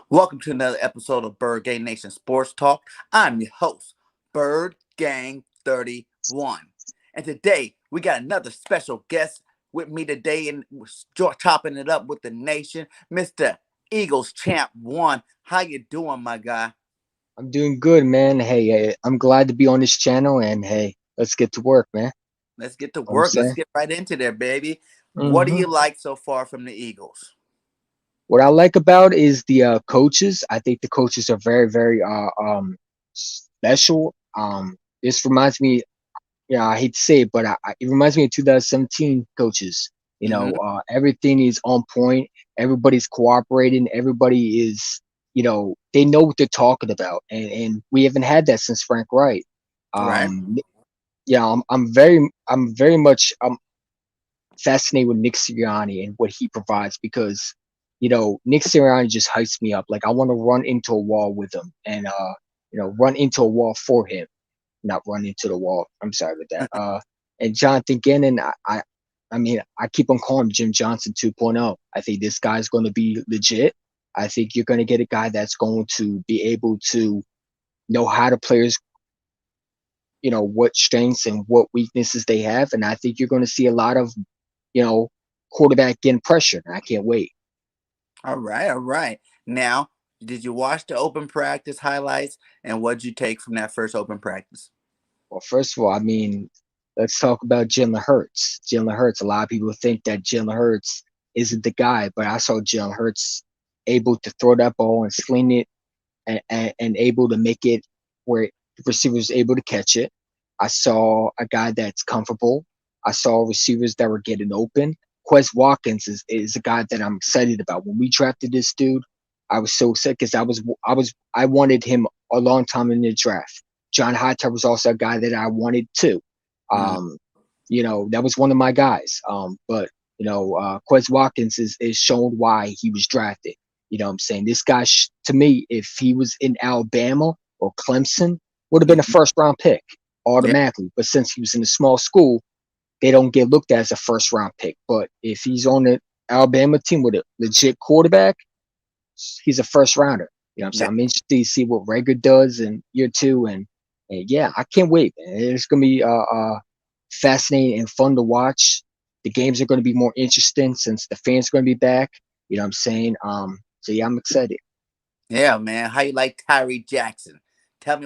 Welcome to another episode of Bird Gang Nation Sports Talk. I'm your host, Bird Gang 31. And today we got another special guest with me today and chopping it up with the nation, Mr. Eagles Champ 1. How you doing, my guy? I'm doing good, man. Hey, I'm glad to be on this channel, and hey, let's get to work, man. Let's get to Know what I'm work. Let's saying? get right into there, baby. What do hmm you like so far from the Eagles? What I like about is the coaches. I think the coaches are very, very special. This reminds me, I hate to say it, but it reminds me of 2017 coaches. Mm-hmm. Everything is on point. Everybody's cooperating. Everybody is, they know what they're talking about, and we haven't had that since Frank Wright. Right. Um, yeah, I'm very much fascinated with Nick Sirianni and what he provides because Nick Sirianni just hypes me up. Like I want to run into a wall with him and run into a wall for him, not run into the wall. I'm sorry about that. And Jonathan Gannon, I mean, I keep on calling him Jim Johnson 2.0. I think this guy's going to be legit. I think you're going to get a guy that's going to be able to know how the players what strengths and what weaknesses they have, and I think you're going to see a lot of you know quarterback getting pressure. I can't wait. All right, all right. Now, did you watch the open practice highlights and what'd you take from that first open practice? Well, first of all, I mean, let's talk about Jalen Hurts. Jalen Hurts. A lot of people think that Jalen Hurts isn't the guy, but I saw Jalen Hurts able to throw that ball and sling it and able to make it where the receiver was able to catch it. I saw a guy that's comfortable. I saw receivers that were getting open. Quez Watkins is a guy that I'm excited about. When we drafted this dude, I was so sick because I wanted him a long time in the draft. John Hightower was also a guy that I wanted too. Mm, Um, that was one of my guys. But Quez Watkins is shown why he was drafted. You know what I'm saying? This guy, to me, if he was in Alabama or Clemson, would have been a mhm. first round pick Yeah, automatically. But since he was in a small school, they don't get looked at as a first round pick. But if he's on the Alabama team with a legit quarterback, he's a first rounder. You know what I'm saying? yeah. I'm interested to see what Rager does in year two. And yeah, I can't wait, man. It's going to be fascinating and fun to watch. The games are going to be more interesting since the fans are going to be back. You know what I'm saying? So yeah, I'm excited. Yeah, man. How you like Tyree Jackson? Give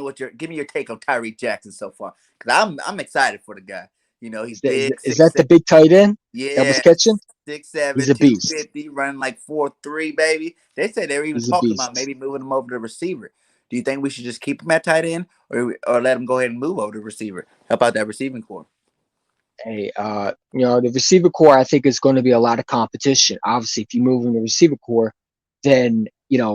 me your take on Tyree Jackson so far. Cause I'm excited for the guy. You know, he's Is that, is big, that, is six that the seven, big tight end that was yeah, catching? six He's seven, a two beast. fifty, running like 4.3, baby. They said they were even He's a talking about beast. maybe moving him over to receiver. Do you think we should just keep him at tight end or let him go ahead and move over to receiver? Help out that receiving core. Hey, the receiver core, I think is going to be a lot of competition. Obviously, if you move in the receiver core, then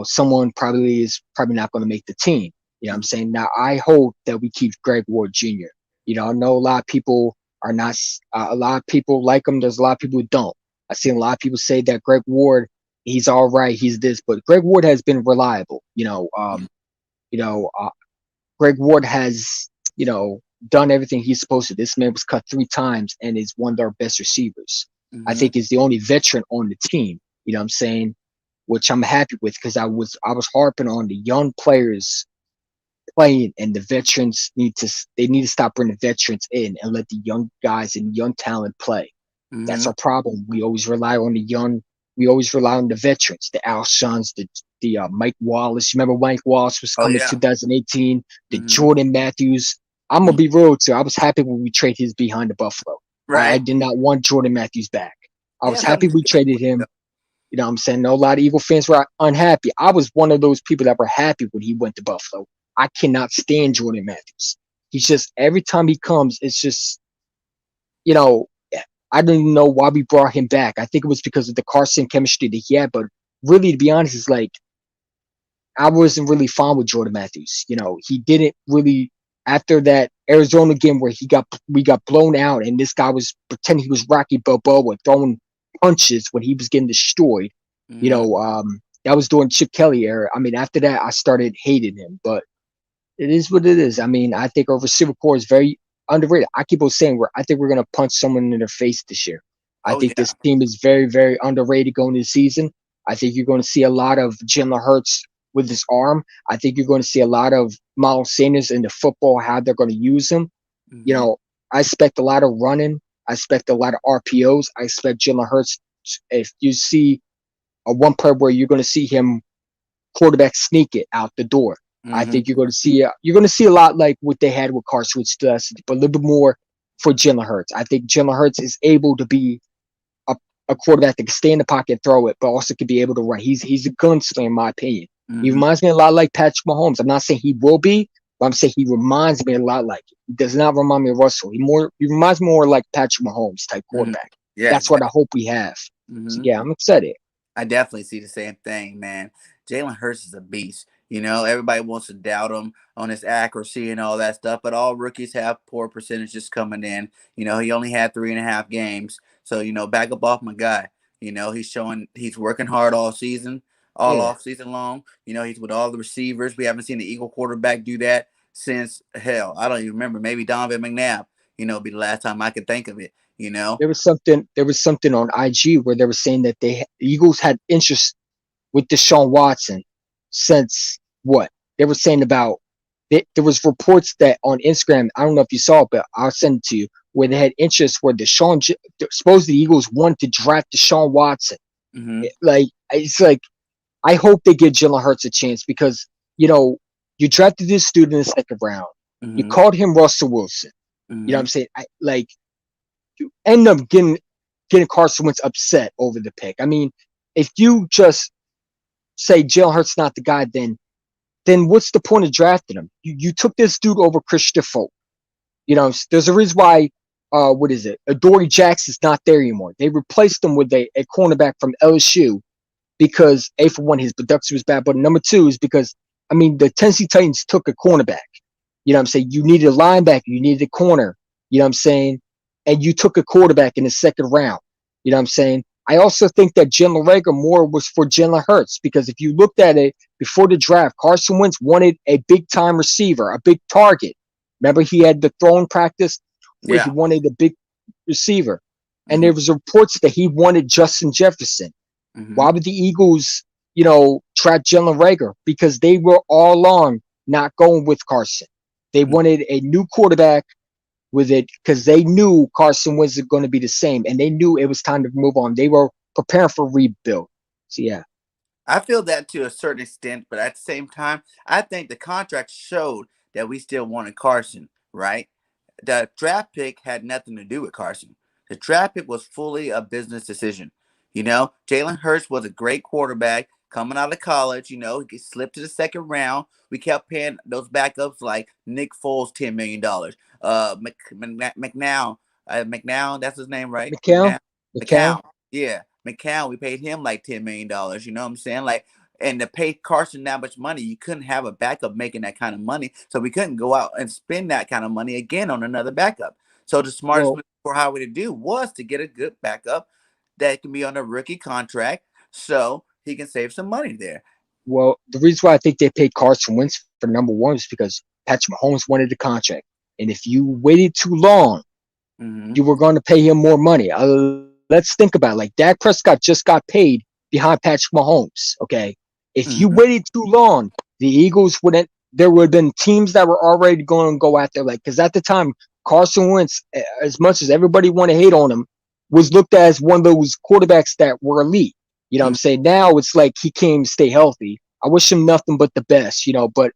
someone probably not going to make the team. You know what I'm saying? Now, I hope that we keep Greg Ward Jr. I know a lot of people are not. A lot of people like him. There's a lot of people who don't. I've seen a lot of people say that Greg Ward, he's all right, he's this, but Greg Ward has been reliable. You know, uh, Greg Ward has, done everything he's supposed to. This man was cut 3 times and is one of our best receivers. I Mm-hmm. think he's the only veteran on the team. You know what I'm saying? Which I'm happy with because I was harping on the young players playing and the veterans need to stop bringing veterans in and let the young guys and young talent play. That's Mm-hmm. our problem. We always rely on the young. We always rely on the veterans, the Alshons, the Mike Wallace. Remember Mike Wallace was Oh coming in yeah. 2018. The Mm-hmm. Jordan Matthews. I'm gonna be real too. I was happy when we traded his behind the Buffalo. I Right. did not want Jordan Matthews back. I Yeah, was happy something we to get traded him. You know what I'm saying? No, a lot of Eagle fans were unhappy. I was one of those people that were happy when he went to Buffalo. I cannot stand Jordan Matthews. He's just every time he comes, it's just you know, I don't even know why we brought him back. I think it was because of the Carson chemistry that he had. But really, to be honest, it's like I wasn't really fond with Jordan Matthews. He didn't really after that Arizona game where we got blown out, and this guy was pretending he was Rocky Balboa throwing punches when he was getting destroyed. Mm-hmm. That was during Chip Kelly era. I mean, after that, I started hating him. But it is what it is. I mean, I think our receiver core is very underrated. I keep on saying I think we're gonna punch someone in their face this year. I Oh think yeah. this team is very, very underrated going into the season. I think you're going to see a lot of Jalen Hurts with his arm. I think you're going to see a lot of Miles Sanders in the football, how they're going to use him. You Mm-hmm. know, I expect a lot of running. I expect a lot of RPOs. I expect Jalen Hurts. If you see a one play where you're going to see him quarterback sneak it out the door, I Mm-hmm. think you're going to see a lot like what they had with Carson Wentz, but a little bit more for Jalen Hurts. I think Jalen Hurts is able to be a, a quarterback that can stay in the pocket and throw it, but also can be able to run. He's a gunslinger in my opinion. He Mm-hmm. reminds me a lot like Patrick Mahomes. I'm not saying he will be, but I'm saying he reminds me a lot like it. He does not remind me of Russell. He reminds me more like Patrick Mahomes type Mm-hmm. quarterback. Yes. That's what I hope we have. So Mm-hmm. yeah, I'm excited. I definitely see the same thing, man. Jalen Hurts is a beast. You know, everybody wants to doubt him on his accuracy and all that stuff, but all rookies have poor percentages coming in. You know, he only had 3.5 games. So, back up off my guy. He's showing he's working hard all season, all Yeah. off season long. He's with all the receivers. We haven't seen the Eagle quarterback do that since hell. I don't even remember. Maybe Donovan McNabb, be the last time I could think of it, you know? There was something on IG where they were saying that the Eagles had interest with Deshaun Watson since what? They were saying about there was reports that on Instagram, I don't know if you saw it, but I'll send it to you, where they had interest where supposedly the Eagles wanted to draft Deshaun Watson. Mm-hmm. Like it's like I hope they give Jalen Hurts a chance because you know you drafted this dude in the second round. You Mm-hmm. called him Russell Wilson. You know what Mm-hmm. I'm saying? Like you end up getting Carson Wentz upset over the pick. I mean, if you just say Jalen Hurts not the guy, then what's the point of drafting him? You took this dude over Christian Folk. There's a reason why. What is it? Adoree Jackson's not there anymore. They replaced him with a cornerback from LSU because A, for one, his production was bad, but number two is because I mean the Tennessee Titans took a cornerback. You know what I'm saying? You needed a linebacker, you needed a corner, you know what I'm saying? And you took a quarterback in the second round. You know what I'm saying? I also think that Jalen Rager more was for Jalen Hurts because if you looked at it before the draft, Carson Wentz wanted a big time receiver, a big target. Remember, he had the throwing practice where he Yeah. wanted a big receiver. And Mm-hmm. there was reports that he wanted Justin Jefferson. Mm-hmm. Why would the Eagles, trap Jalen Rager? Because they were all along not going with Carson. They wanted a new quarterback with it because they knew Carson wasn't going to be the same, and they knew it was time to move on. They were preparing for rebuild. So yeah, I feel that to a certain extent, but at the same time, I think the contract showed that we still wanted Carson, right? The draft pick had nothing to do with Carson. The draft pick was fully a business decision. Jalen Hurts was a great quarterback coming out of college. He slipped to the second round. We kept paying those backups like Nick Foles $10 million. McNown, that's his name, right? McCown, McCown. McCown, yeah, McCown. We paid him like $10 million. You know what I'm saying? Like, and to pay Carson that much money, you couldn't have a backup making that kind of money. So we couldn't go out and spend that kind of money again on another backup. So the smartest Well, move for Howie to do was to get a good backup that can be on a rookie contract, so he can save some money there. the reason why I think they paid Carson Wentz for number one is because Patrick Mahomes wanted the contract, and if you waited too long, Mm-hmm. you were going to pay him more money. Let's think about it. Like Dak Prescott just got paid behind Patrick Mahomes. Okay, if you Mm-hmm. waited too long, the Eagles wouldn't. There would have been teams that were already going to go after, like, because at the time Carson Wentz, as much as everybody want to hate on him, was looked at as one of those quarterbacks that were elite. You know what I'm saying? Now it's like he came to stay healthy. I wish him nothing but the best, but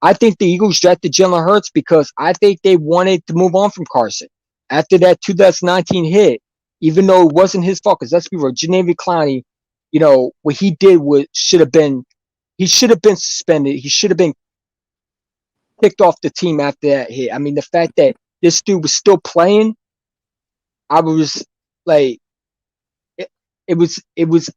I think the Eagles drafted Jalen Hurts because I think they wanted to move on from Carson. After that 2019 hit, even though it wasn't his fault, because let's be real, Janavian Clowney, what he did was he should have been suspended. He should have been kicked off the team after that hit. I mean, the fact that this dude was still playing, I was like, it, it was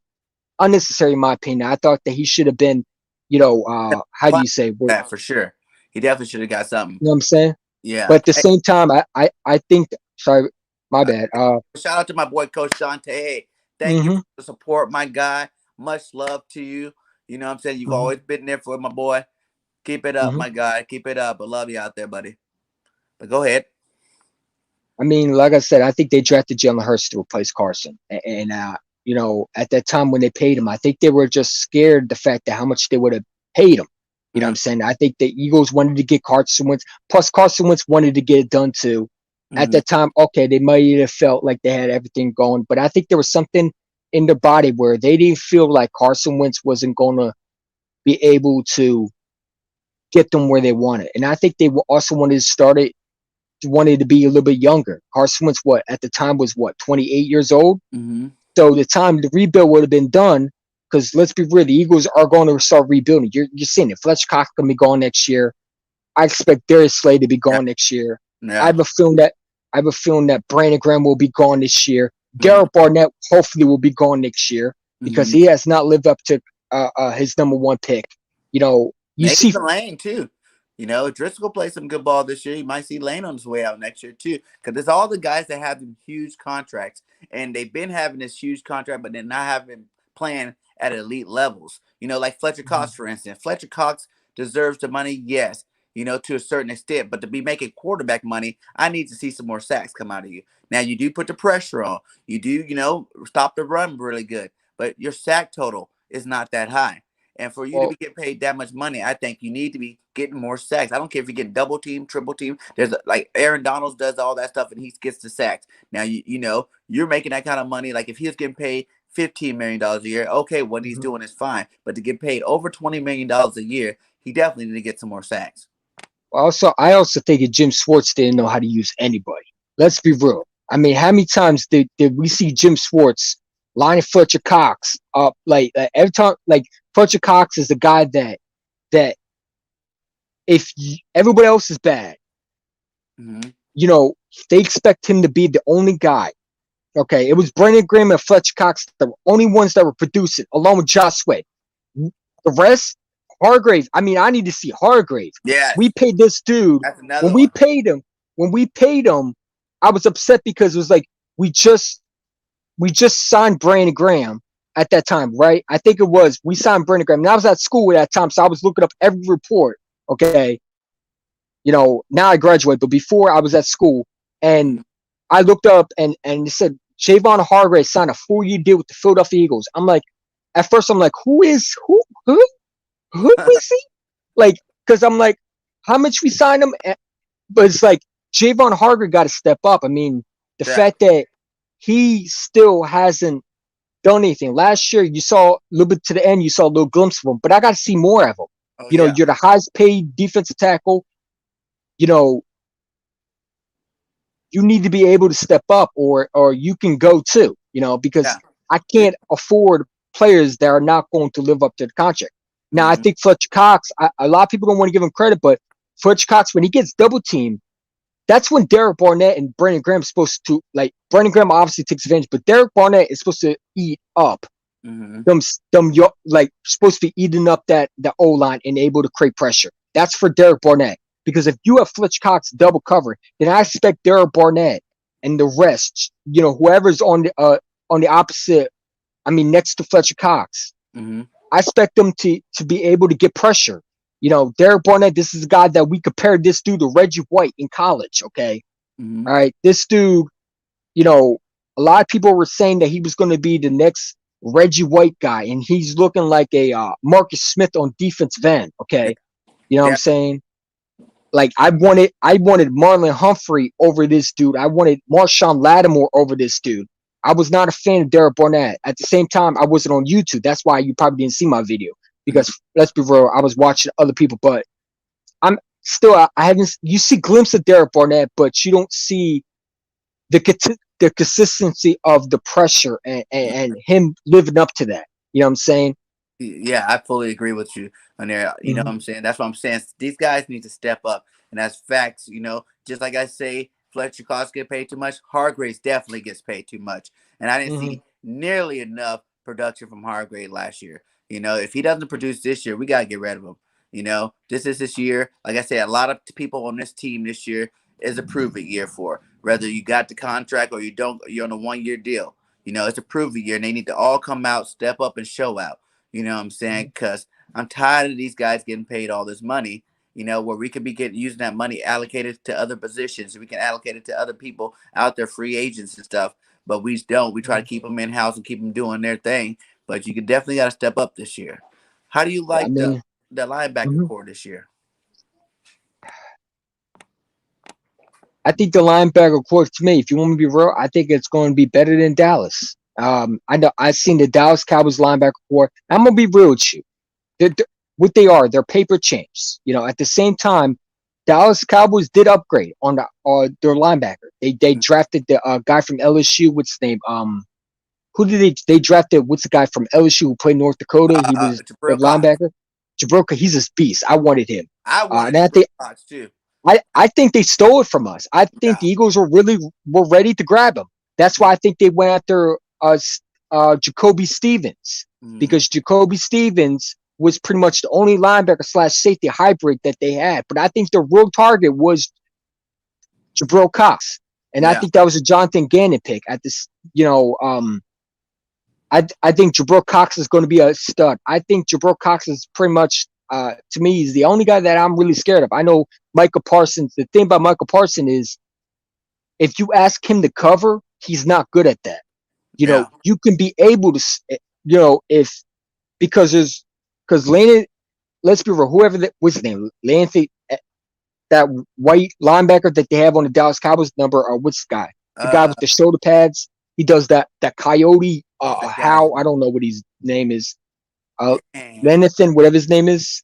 unnecessary in my opinion. I thought that he should have been, how do you say, That for sure. He definitely should have got something. you know what I'm saying? Yeah. But at the Hey, same time, I think. Sorry, my bad. shout out to my boy Coach Shante. Hey, thank you Hmm. for the support, my guy. Much love to you. You know what I'm saying? You've Hmm. always been there for my boy. Keep it up, Hmm. my guy. Keep it up. I love you out there, buddy. But go ahead. I mean, like I said, I think they drafted Jalen Hurts to replace Carson, and at that time when they paid him, I think they were just scared the fact that how much they would have paid him. You know what Mm-hmm. I'm saying? I think the Eagles wanted to get Carson Wentz. Plus, Carson Wentz wanted to get it done too. At Mm-hmm. that time, okay, they might have felt like they had everything going, but I think there was something in their body where they didn't feel like Carson Wentz wasn't going to be able to get them where they wanted. And I think they also wanted to be a little bit younger. Carson Wentz, what at the time was what 28 years old. Mm-hmm. So the time the rebuild would have been done, because let's be real, the Eagles are going to start rebuilding. You're seeing it. Fletcher Cox going to be gone next year. I expect Darius Slay to be Yeah. gone next year. I Yeah. have a feeling that Brandon Graham will be gone this year. Mm-hmm. Garrett Barnett hopefully will be gone next year because Mm-hmm. he has not lived up to his number one pick. You know, you Maybe see, the Lane too. You know, Driscoll play some good ball this year. You might see Lane on his way out next year too, because it's all the guys that have them huge contracts, and they've been having this huge contract, but they're not having playing at elite levels. You know, like Fletcher Cox, for instance. Fletcher Cox deserves the money, yes. You know, to a certain extent, but to be making quarterback money, I need to see some more sacks come out of you. Now, you do put the pressure on. You do, stop the run really good, but your sack total is not that high. And for you to well, be getting paid that much money, I think you need to be getting more sacks. I don't care if you get double team, triple team. There's like Aaron Donalds does all that stuff and he gets the sacks. Now you're making that kind of money. Like if he's getting paid $15 million a year, okay, what he's mhm. doing is fine. But to get paid over $20 million a year, he definitely need to get some more sacks. I also think that Jim Schwartz didn't know how to use anybody. Let's be real. I mean, how many times did we see Jim Schwartz lining Fletcher Cox up? Every time, like Fletcher Cox is the guy that if everybody else is bad, Mm-hmm. you know, they expect him to be the only guy. Okay, it was Brandon Graham and Fletcher Cox the only ones that were producing, along with Josh Sweat. The rest, Hargrave. I mean, I need to see Hargrave. We Yes, paid this dude that's when another we one. paid him. When we paid him, I was upset because it was like we just signed Brandon Graham at that time, right? I think it was we signed Brandon Graham. And I was at school at that time, so I was looking up every report. Okay, now I graduate, but before I was at school, and Mm-hmm. I looked up and it said Javon Hargrave signed a 4-year deal with the Philadelphia Eagles. I'm like, at first I'm like, who is he? Like, because I'm like, how much we signed him? But it's like Javon Hargrave got to step up. I mean, the Yeah. fact that he still hasn't done anything. Last year, you saw a little bit to the end, you saw a little glimpse of him, but I got to see more of him. Oh yeah. You're the highest paid defensive tackle. You know, you need to be able to step up, or you can go too. Because Yeah. I can't afford players that are not going to live up to the contract. Now, I Mm-hmm. think Fletcher Cox. A lot of people don't want to give him credit, but Fletcher Cox, when he gets double teamed, that's when Derek Barnett and Brandon Graham is supposed to, like, Brandon Graham obviously takes advantage, but Derek Barnett is supposed to eat up Mm-hmm. like supposed to be eating up that O line and able to create pressure. That's for Derek Barnett. Because if you have Fletcher Cox double cover, then I expect Derek Barnett and the rest, whoever's on the opposite, I mean next to Fletcher Cox, Mm-hmm. I expect them to be able to get pressure. Derek Barnett, this is a guy that we compared this dude to Reggie White in college. Okay. Mm-hmm. All right. This dude, you know, a lot of people were saying that he was going to be the next Reggie White guy, and he's looking like a Marcus Smith on defensive end. Yeah. Okay, you know what I'm Yeah. saying? Like I wanted Marlon Humphrey over this dude. I wanted Marshawn Lattimore over this dude. I was not a fan of Derek Barnett. At the same time, I wasn't on YouTube. That's why you probably didn't see my video because Mm-hmm. let's be real, I was watching other people. But I'm still, I haven't. You see glimpse of Derek Barnett, but you don't see the consistency of the pressure and him living up to that. You know what I'm saying? Yeah, I fully agree with you on there. You know Mm-hmm. what I'm saying? That's what I'm saying. These guys need to step up, and that's facts. Just like I say, Fletcher Cox get paid too much. Hargraves definitely gets paid too much, and I didn't Mm-hmm. see nearly enough production from Hargrave last year. If he doesn't produce this year, we gotta get rid of him. This is this year. Like I said, a lot of people on this team this year is a prove it year for. Whether you got the contract or you don't, you're on a 1 year deal. It's a prove it year, and they need to all come out, step up, and show out. You know what I'm saying? Because I'm tired of these guys getting paid all this money, where we could be getting using that money allocated to other positions. We can allocate it to other people out there, free agents and stuff. But we don't. We try to keep them in house and keep them doing their thing. But you can definitely got to step up this year. How do you I like the mean. the linebacker Mhm. core this year? I think the linebacker core, to me, if you want me to be real, I think it's going to be better than Dallas. I know I've seen the Dallas Cowboys linebacker core. I'm gonna be real with you. What they are, they're paper champs. At the same time, Dallas Cowboys did upgrade on their linebacker. They drafted the guy from LSU. What's his name? Who did they drafted? What's the guy from LSU who played North Dakota? He was their Jabril Cox. linebacker. Jabril, he's a beast. I wanted him. I wanted And I Jabril think Cox too. I think they stole it from us. I think Yeah. the Eagles were ready to grab him. That's why I think they went after Jacoby Stevens, Mm-hmm. because Jacoby Stevens was pretty much the only linebacker slash safety hybrid that they had. But I think the real target was Jabril Cox, and I Yeah. think that was a Jonathan Gannon pick at this. I think Jabril Cox is going to be a stud. I think Jabril Cox is pretty much, to me, is the only guy that I'm really scared of. I know Micah Parsons. The thing about Micah Parsons is, if you ask him to cover, he's not good at that. Yeah. You can be able to, if because Landon. Let's be real. Whoever what's his name, Landon, that white linebacker that they have on the Dallas Cowboys number, or what's the guy? The guy Uh, with the shoulder pads. He does that coyote. what's that guy's How I don't know what his name is. name? Lenathan, whatever his name is.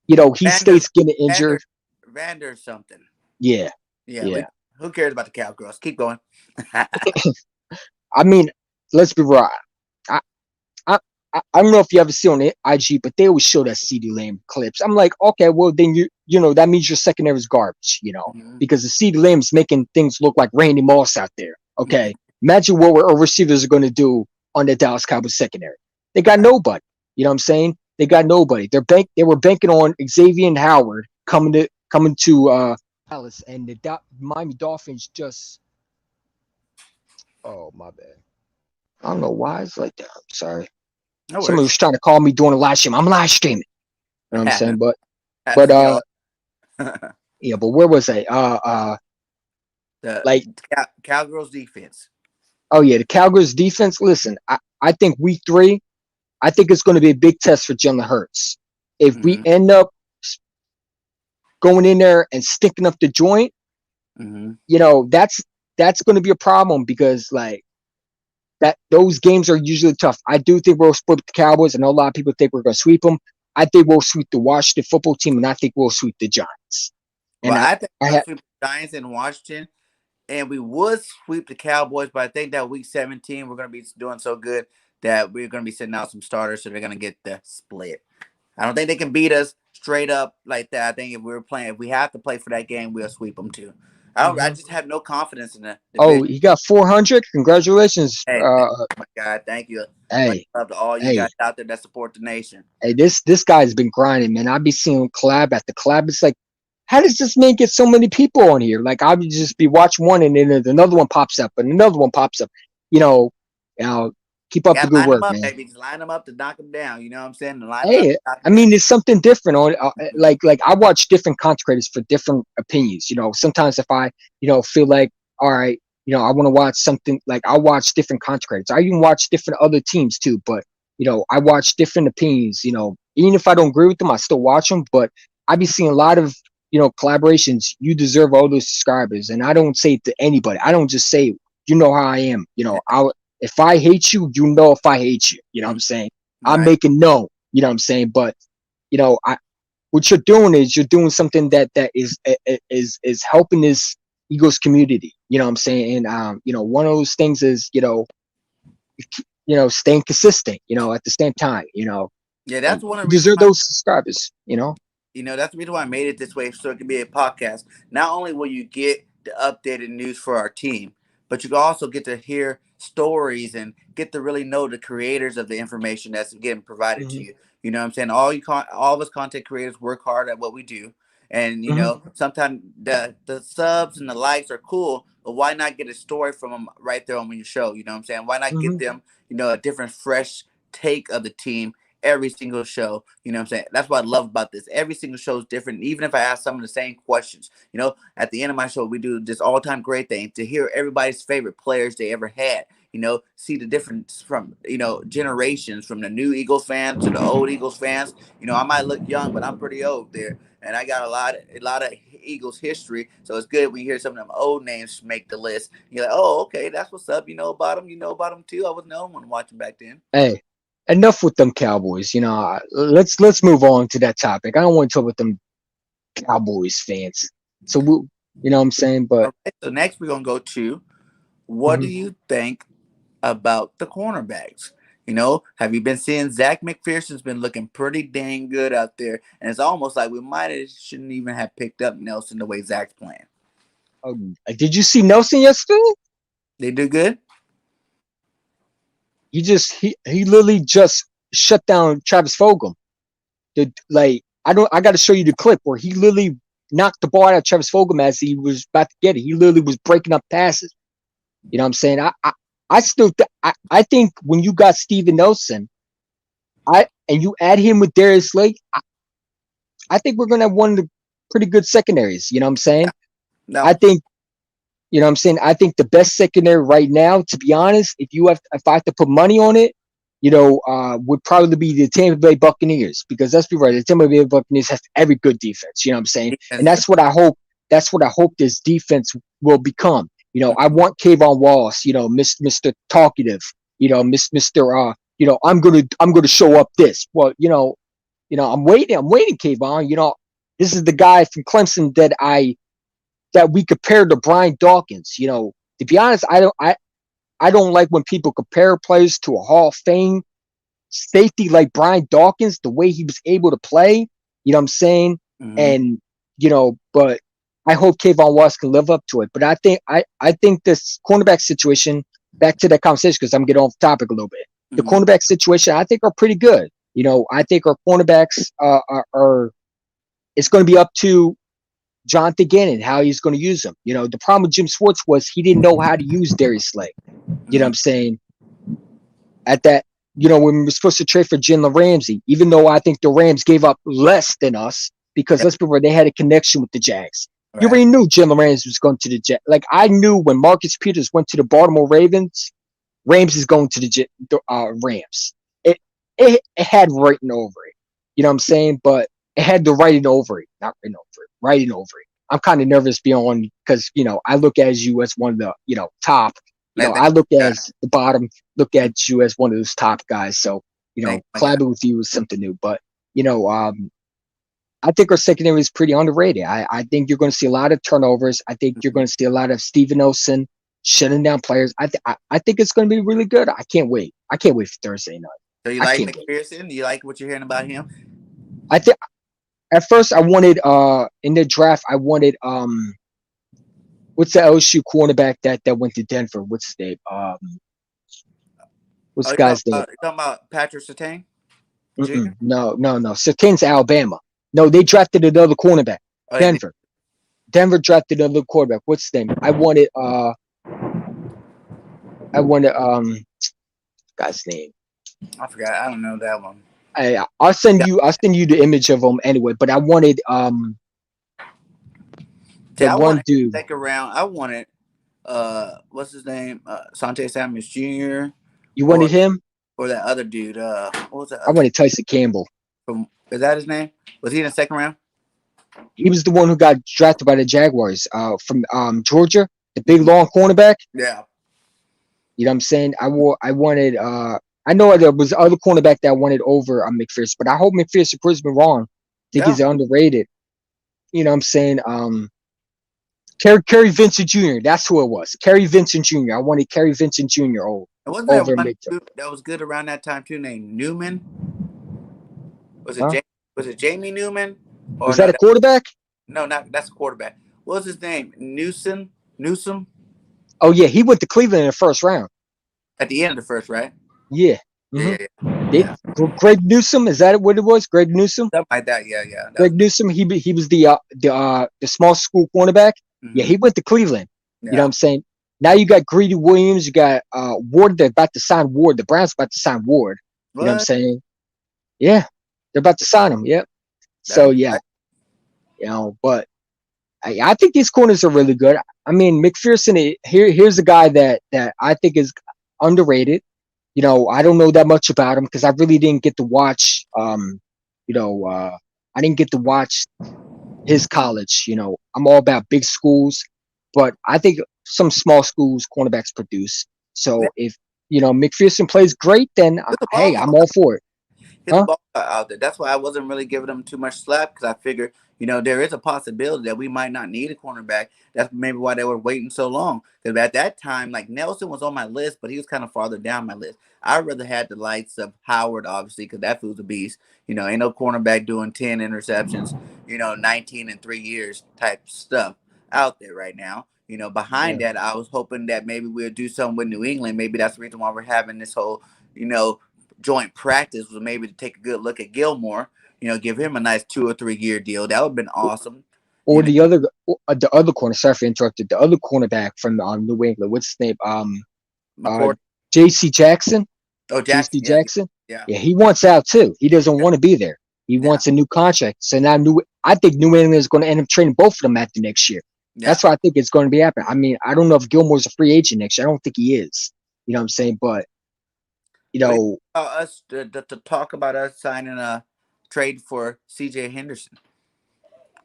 He Vander, stays getting Vander, injured. Vander something. Yeah, Yeah. yeah. Who cares about the Cowgirls? Keep going. I mean, let's be real. I, I, I don't know if you ever see on the IG, but they always show that CD Lamb clips. I'm like, okay, well then that means your secondary is garbage, Mhm. because the CD Lamb's making things look like Randy Moss out there. Mhm. Okay, imagine what our receivers are going to do on the Dallas Cowboys secondary. They got Right. nobody. You know what I'm saying? They got nobody. They were banking on Xavier and Howard coming to Dallas, and the Miami Dolphins just, oh my bad. I don't know why it's like that. I'm sorry. No Somebody worries. was trying to call me during the live stream. I'm live streaming. You know what I'm saying? Happens. But Happens to me all. yeah, but where was I? The Like, Cowgirls defense. oh yeah, the Cowboys defense. Listen, I think week 3, I think it's going to be a big test for Jalen Hurts. If we Mm-hmm. end up going in there and sticking up the joint, Mm-hmm. that's going to be a problem, because like that those games are usually tough. I do think we'll split the Cowboys. I know a lot of people think we're going to sweep them. I think we'll sweep the Washington football team, and I think we'll sweep the Giants. Well, And I think I we'll have. sweep the Giants in Washington, and we would sweep the Cowboys, but I think that week 17 we're going to be doing so good that we're going to be sending out some starters, so they're going to get the split. I don't think they can beat us straight up like that. I think if we have to play for that game, we'll sweep them too. I don't. I Mhm. just have no confidence in the Oh, division. he got 400. Congratulations. Hey, thank you, my God, thank you. Much Hey, love to all you hey, guys out there that support the nation. hey. This guy's been grinding, man. I be seeing collab at the collab. It's like, how does this man get so many people on here? Like, I would just be watching one, and then another one pops up, and another one pops up. You know, you know, keep You up the gotta good line them work, up, man. baby. Just line them up to knock them down. You know what I'm saying? Line them up Hey, to knock I them down. mean, it's something different on. Like I watch different content creators for different opinions. Sometimes if I feel like, all right, I want to watch something, like I watch different content creators. I even watch different other teams too, but I watch different opinions. Even if I don't agree with them, I still watch them. But I be seeing a lot of collaborations. You deserve all those subscribers, and I don't say it to anybody. I don't just say, how I am. I If I hate you, if I hate you. You know what I'm saying? I'm Right. making known. You know what I'm saying? But I what you're doing is you're doing something that is helping this Eagles community. You know what I'm saying? And one of those things is staying consistent. At the same time. Yeah, And that's one of you the reasons deserve why. those subscribers. That's the reason why I made it this way, so it can be a podcast. Not only will you get the updated news for our team, but you can also get to hear stories and get to really know the creators of the information that's getting provided to Hmm. you. You know what I'm saying? All of us content creators work hard at what we do, and Hmm. sometimes the subs and the likes are cool, but why not get a story from them right there on your show? You know what I'm saying? Why not Hmm. get them a different, fresh take of the team every single show. You know what I'm saying? That's what I love about this. Every single show is different. Even if I ask some of the same questions, at the end of my show, we do this all time great thing to hear everybody's favorite players they ever had. see the difference from generations, from the new Eagles fans to the old Eagles fans. I might look young, but I'm pretty old there, and I got a lot of Eagles history. So it's good when you hear some of them old names make the list. You're like, oh, okay, that's what's up. You know about them. You know about them too. I wasn't the only one watching back then. Hey, enough with them Cowboys. Let's move on to that topic. I don't want to talk about them Cowboys fans. So you know what I'm saying? But All right. So next we're gonna go to, what do mhm. you think about the cornerbacks? Have you been seeing Zach McPherson's been looking pretty dang good out there, and it's almost like we might have shouldn't even have picked up Nelson the way Zach's playing. Did you see Nelson yesterday? They do good. He literally just shut down Travis Fulgham. I got to show you the clip where he literally knocked the ball out of Travis Fulgham as he was about to get it. He literally was breaking up passes. You know what I'm saying? I think when you got Steven Nelson, and you add him with Darius Slay, I think we're gonna have one of the pretty good secondaries. You know what I'm saying? No. I think You know what I'm saying? I think the best secondary right now, to be honest, if I have to put money on it, would probably be the Tampa Bay Buccaneers, because let's be right, the Tampa Bay Buccaneers has every good defense. You know what I'm saying? And Defense. that's what I hope. That's what I hope this defense will become. I want Kayvon Wallace. Mr. Talkative. Mr. I'm gonna show up this. Well, I'm waiting. I'm waiting, Kayvon. This is the guy from Clemson that we compared to Brian Dawkins. To be honest, I don't like when people compare players to a Hall of Fame safety like Brian Dawkins, the way he was able to play. You know what I'm saying? Mm-hmm. And but I hope Kayvon Wallace can live up to it. But I think this cornerback situation, back to that conversation because I'm getting off topic a little bit. The Mm-hmm. cornerback situation, I think, are pretty good. I think our cornerbacks are it's going to be up to Jonathan Gannon, how he's going to use them. The problem with Jim Schwartz was he didn't know how to use Darius Slay. You know what I'm saying? At that, when we were supposed to trade for Jalen Ramsey, even though I think the Rams gave up less than us, because let's be real, they had a connection with the Jags. You Right. already knew Jalen Ramsey was going to the Jags. Like, I knew when Marcus Peters went to the Baltimore Ravens, Rams is going to the Rams. It had written over it. You know what I'm saying? But it had the writing over it, not written over it, writing over it. I'm kind of nervous beyond because I look at you as one of the top. That, I look that, as the bottom. Look at you as one of those top guys. So thank my God. collabing with you is something new. But I think our secondary is pretty underrated. I think you're going to see a lot of turnovers. I think you're going to see a lot of Steven Olsen shutting down players. I think it's going to be really good. I can't wait. I can't wait for Thursday night. So you I like can't wait. McPherson? You like what you're hearing about him? I think at first I wanted in the draft I wanted what's the LSU cornerback that went to Denver? What's his name? What's Oh, the guy's name? you talking about Patrick Surtain Jr.? No. Sertain's Alabama. No, they drafted another cornerback. Oh, they did. Denver drafted another quarterback. What's his name? I wanted guy's name. I forgot. I don't know that one. I'll send you the image of him anyway. But I wanted See, the I one wanted dude. second round. I wanted what's his name? Sante Samuels Jr. You or wanted him? or that other dude. What was that I other wanted Tyson Campbell. from? Is that his name? Was he in the second round? He was the one who got drafted by the Jaguars from Georgia, the big long cornerback. Yeah. You know what I'm saying? I wanted I know there was other cornerback that I wanted over McPherson, but I hope McPherson proves me wrong. I think Yeah. he's underrated. You know what I'm saying? Kerry Vincent Jr. That's who it was. Kerry Vincent Jr. I wanted Kerry Vincent Jr. And wasn't there over one McPherson. dude that was good around that time too, named Newman? Was it Huh? Was it Jamie Newman? Or Was no? that a quarterback? No, not that's a quarterback. What was his name? Newsom Oh yeah, he went to Cleveland in the first round. at the end of the first, right? Yeah. Yeah, Mm-hmm. yeah, yeah. Greg Newsom, is that what it was? Greg Newsom? Something like that. Yeah, yeah. That was, Greg Newsom, he was the small school cornerback. Yeah, he went to Cleveland. You know what yeah. I'm saying? Now you got Greedy Williams, you got Ward. They're about to sign Ward. The Browns about to sign Ward. You know what I'm What? saying? Yeah, they're about to sign him. Yep. That'll So be yeah, nice. but I think these corners are really good. I mean, McPherson. Here's a guy that I think is underrated. I don't know that much about him because I really didn't get to watch. I didn't get to watch his college. I'm all about big schools, but I think some small schools cornerbacks produce. Yeah, So if McPherson plays great, then he's a hey, ball I'm all for it, hit the huh? ball out there. That's why I wasn't really giving him too much slap because I figured, there is a possibility that we might not need a cornerback. That's maybe why they were waiting so long. Because at that time, like Nelson was on my list, but he was kind of farther down my list. I rather had the likes of Howard, obviously, because that fool's a beast. Ain't no cornerback doing 10 interceptions, 19 in 3 years type stuff out there right now. Behind Yeah. that, I was hoping that maybe we'll do something with New England. Maybe that's the reason why we're having this whole, you know, joint practice was maybe to take a good look at Gilmore. Give him a nice 2 or 3 year deal. That would have been awesome. You Or know, the other corner. Sorry for interrupted. The other cornerback from New England. What's his name? Uh, McCord. J.C. Jackson. Oh, J.C. Jackson. Yeah, Jackson. yeah, Yeah, he wants out too. He doesn't yeah, want to be there. He yeah, wants a new contract. So now I think New England is going to end up trading both of them after next year. yeah. That's what I think it's going to be happening. I mean, I don't know if Gilmore's a free agent next year. I don't think he is. You know what I'm saying? But you What do you know, think about us to talk about us signing a trade for C.J. Henderson?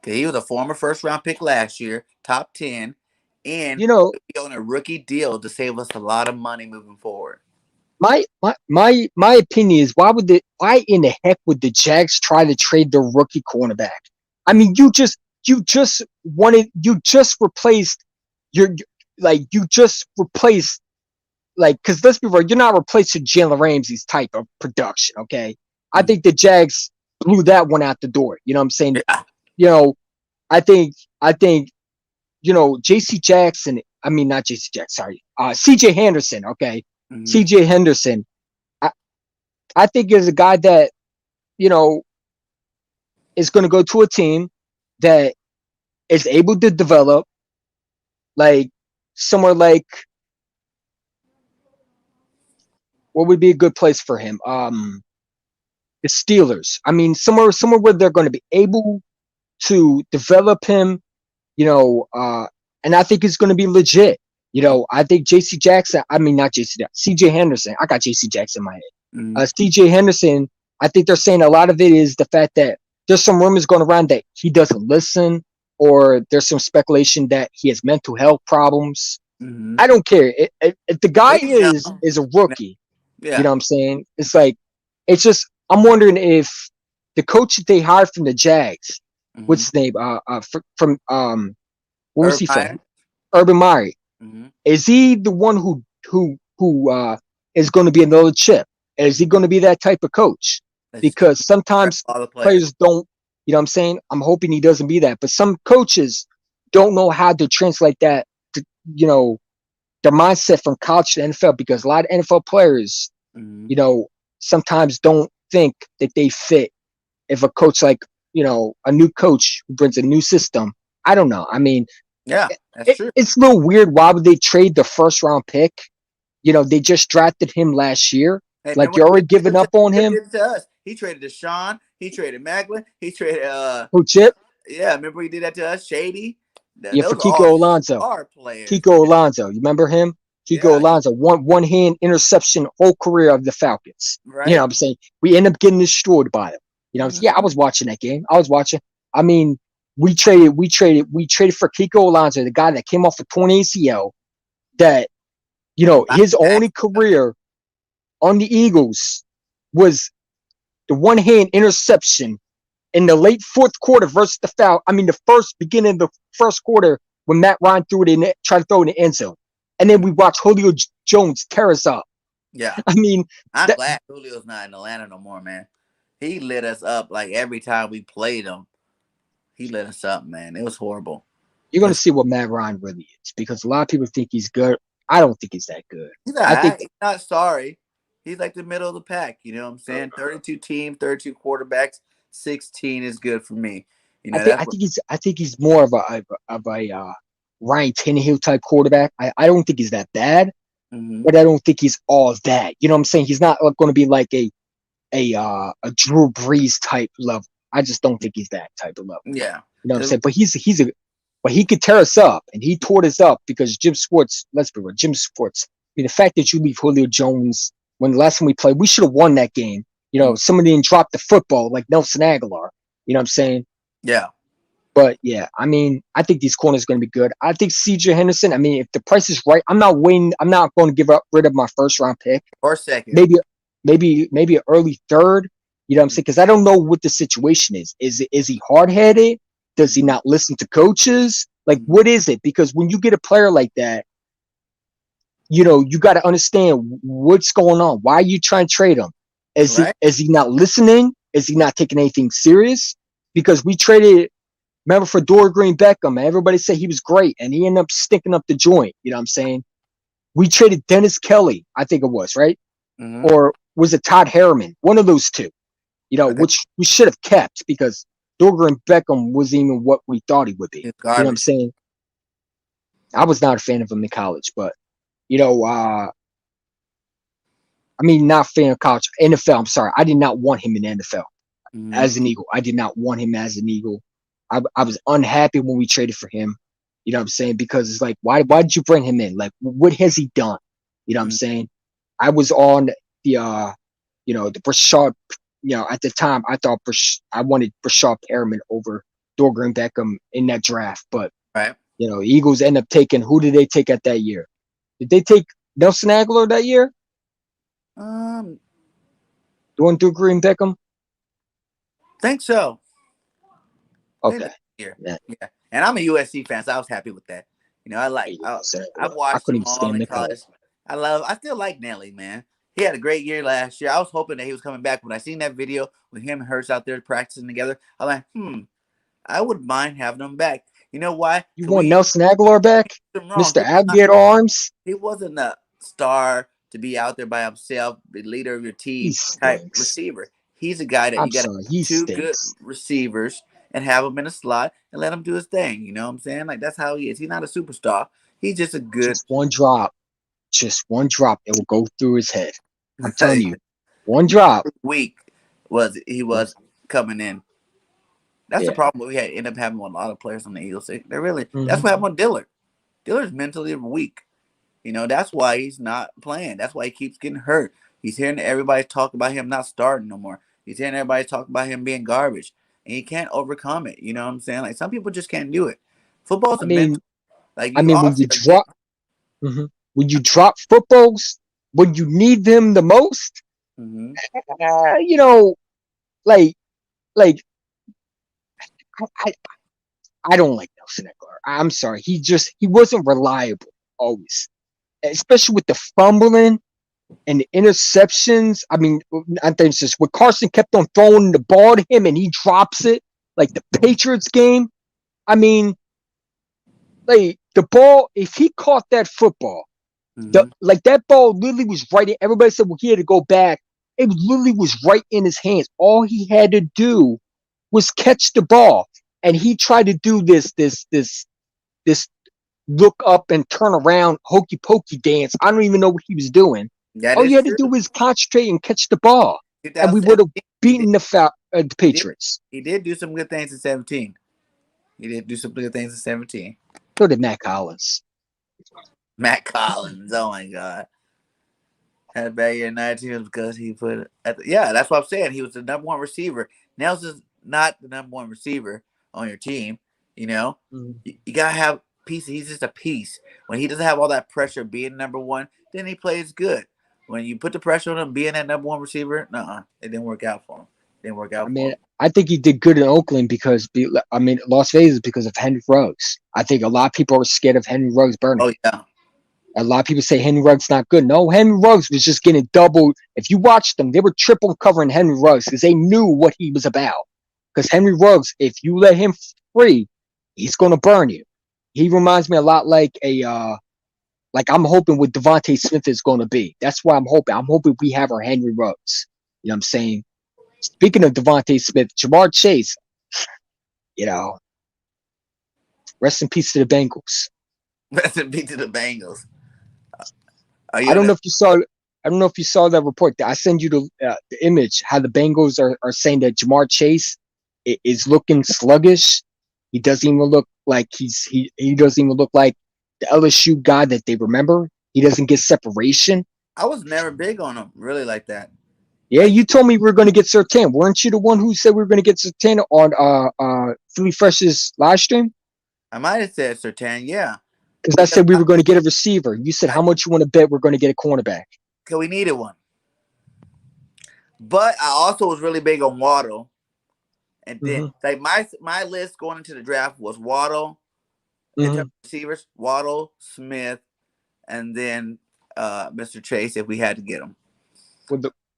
Because he was a former first round pick last year, top 10, and you know, he on a rookie deal to save us a lot of money moving forward. my opinion is why in the heck would the Jags try to trade their rookie cornerback? I mean, you just replaced your you just replaced because let's be real, you're not replacing Jalen Ramsey's type of production. Okay, I Mhm. think the Jags blew that one out the door. You know what I'm saying? Yeah. You know, I think J.C. Jackson. I mean, not J.C. Jackson. Sorry, C.J. Henderson. Okay, Hmm. C.J. Henderson. I, I think is a guy that you know is going to go to a team that is able to develop like somewhere like what would be a good place for him? The Steelers. I mean, somewhere where they're going to be able to develop him. You know, uh, and I think it's going to be legit. I think J.C. Jackson. I mean, not J.C. C.J. Henderson. I got J.C. Jackson in my head. Hmm. C.J. Henderson. I think they're saying a lot of it is the fact that there's some rumors going around that he doesn't listen, or there's some speculation that he has mental health problems. Hmm. I don't care if the guy He's is young. a rookie. You know Yeah. what I'm saying? It's like it's just I'm wondering if the coach that they hired from the Jags, Hmm. what's his name? From where was Urban he from? Meyer. Urban Meyer. Hmm. Is he the one who is going to be another chip? Is he going to be that type of coach? That's going Because to grab sometimes all the players. players don't. You know what I'm saying? I'm hoping he doesn't be that. But some coaches don't know how to translate that to you know their mindset from college to NFL because a lot of NFL players, Hmm. you know, sometimes don't think that they fit if a coach a new coach who brings a new system. I don't know. I mean, Yeah, that's true. it's a little weird. Why would they trade the first round pick? They just drafted him last year. Hey, Like remember you're what already giving up on Chip him. did to us? He traded Deshaun. He traded Macklin. He traded Who Chip? yeah. Remember he did that to us, Shady. Yeah, for Those are all Kiko Alonso. star players, Kiko Alonso. You remember him? Kiko yeah. Alonso, one hand interception whole career of the Falcons. You know Right. what I'm saying? We end up getting destroyed by them. Yeah, I Hmm. was watching that game. I was watching. I mean, we traded for Kiko Alonso, the guy that came off a torn ACL, that, his only career on the Eagles was the one hand interception in the late fourth quarter versus the foul. I mean, the first beginning of the first quarter when Matt Ryan threw it in, tried to throw it in the end zone, and then we watched Julio Jones tear us up. Yeah. I mean, I'm that glad Julio's not in Atlanta no more, man. He lit us up like every time we played him. He lit us up, man. It was horrible. you're gonna It's, see what Matt Ryan really is because a lot of people think he's good. I don't think he's that good. he's I think alright. He's not sorry. He's like the middle of the pack. You know what I'm saying? 32 teams, 32 quarterbacks, 16 is good for me. I think That's I what. think he's more of a Ryan Tannehill type quarterback. I don't think he's that bad, Hmm. but I don't think he's all that. You know what I'm saying? He's not going to be like a Drew Brees type level. I just don't think he's that type of level. Yeah. You know what I'm It- saying? But he could tear us up, and he tore us up because Jim Schwartz. Let's be real, Jim Schwartz mean, the fact that you leave Julio Jones when the last time we played, we should have won that game. Mm, Somebody didn't drop the football like Nelson Aguilar. You know what I'm saying? yeah, of But yeah, I mean, I think these corners are going to be good. I think CJ Henderson. I mean, if the price is right, I'm not waiting. I'm not going to give up rid of my first round pick. course, second. Maybe, maybe an early third. You know what I'm saying? Because I don't know what the situation is. Is he hard headed? Does he Mm-hmm. not listen to coaches? Like, Mm-hmm. what is it? Because when you get a player like that, you got to understand what's going on. Why are you trying to trade him? Right. Is he not listening? Is he not taking anything serious? Because we traded, remember, for Green Beckham, and everybody said he was great, and he ended up stinking up the joint. You know what I'm saying? We traded Dennis Kelly, I think it was, right? Mm-hmm. Or was it Todd Harriman? One of those two, Okay. which we should have kept because Green Beckham wasn't even what we thought he would be. It's You know what I'm garbage. saying? I was not a fan of him in college, but you know, I mean, not fan of college. NFL, I'm sorry. I did not want him in the NFL Mm-hmm. as an Eagle. I did not want him as an Eagle. I was unhappy when we traded for him. You know what I'm saying? Because it's like, why did you bring him in? Like, what has he done? You know what I'm Mm-hmm. saying? I was on the Brashard, at the time I wanted Brashard Perriman over Dorgan Beckham in that draft. But, Right. Eagles end up taking, who did they take at that year? Did they take Nelson Aguilar that year? Um, Doing Dorgan Beckham? think so. Think Okay. that year. Yeah. Yeah. And I'm a USC fan, so I was happy with that. I've I watched couldn't them even all stand in Nickel. college. I still like Nelly, man. He had a great year last year. I was hoping that he was coming back. When I seen that video with him and Hurts out there practicing together, I'm like, I wouldn't mind having him back. You know why? You Cause want we Nelson Aguilar back? him wrong. Mr. Alligator Arms? He wasn't a star to be out there by himself, the leader of your He team type stinks. receiver. He's a guy that I'm you got to sorry, he two good stinks. receivers and have him in a slot and let him do his thing. You know what I'm saying? Like that's how he is. He's not a superstar. He's just a good Just one drop, it will go through his head. I'm telling you, one drop. week was he was coming in. That's the Yeah. problem we had end up having with a lot of players on the Eagles. That's Hmm. what happened with Dillard. Dillard's mentally weak. That's why he's not playing. That's why he keeps getting hurt. He's hearing everybody talk about him not starting no more. He's hearing everybody talk about him being garbage. And he can't overcome it. You know what I'm saying? Like some people just can't do it. Football's I a mental. mean, Like you when obviously you are getting. drop, mhm. when you drop footballs, when you need them the most, Mm-hmm. uh, you know, like, like I, I, I don't like Nelson Aguilar. I'm sorry, he wasn't reliable always, especially with the fumbling and the interceptions. I mean, I think it's just when Carson kept on throwing the ball to him and he drops it, like the Patriots game. I mean, like the ball, if he caught that football, Mm-hmm. like that ball literally was right in. Everybody said, well, he had to go back. It literally was right in his hands. All he had to do was catch the ball. And he tried to do this look up and turn around hokey pokey dance. I don't even know what he was doing. That All you is had to true. do was concentrate and catch the ball, and we would have 2017, beaten the he did Patriots. he did do some good things in 17. He did do some good things in 17. So did Matt Collins. Matt Collins. Oh my God. Had a bad year in 19 because he put it yeah, that's what I'm saying. He was the number one receiver. Nelson's not the number one receiver on your team. You know, Mm. you gotta have pieces. He's just a piece. When he doesn't have all that pressure being number one, then he plays good. When you put the pressure on him being that number one receiver, it didn't work out for him. It didn't work I out for mean, him. I think he did good in Oakland because, Las Vegas because of Henry Ruggs. I think a lot of people are scared of Henry Ruggs burning. Oh yeah, A lot of people say Henry Ruggs not good. No, Henry Ruggs was just getting doubled. If you watched them, they were triple covering Henry Ruggs because they knew what he was about. Because Henry Ruggs, if you let him free, he's going to burn you. He reminds me a lot like I'm hoping what Devontae Smith is going to be. That's why I'm hoping. I'm hoping we have our Henry Ruggs. You know what I'm saying? Speaking of Devontae Smith, Jamar Chase, you know, rest in peace to the Bengals. that's a beat to the Bengals. Are you I in don't know the? if you saw. I don't know if you saw that report. I send you the image how the Bengals are saying that Jamar Chase is looking sluggish. He doesn't even look like he doesn't even look like the LSU guy that they remember. He doesn't get separation. I was never big on him really like that. Yeah, Like you told me we were going to get Sertan. Weren't you the one who said we were going to get Sertan on Philly Fresh's live stream? I might have said Sertan, yeah, Because I because said we were going to get a receiver. You said how much you want to bet we're going to get a cornerback. we needed one. But I also was really big on Waddle, and then Hmm. like my list going into the draft was Waddle in terms Hmm. of receivers, Waddle, Smith, and then Mr. Chase if we had to get him.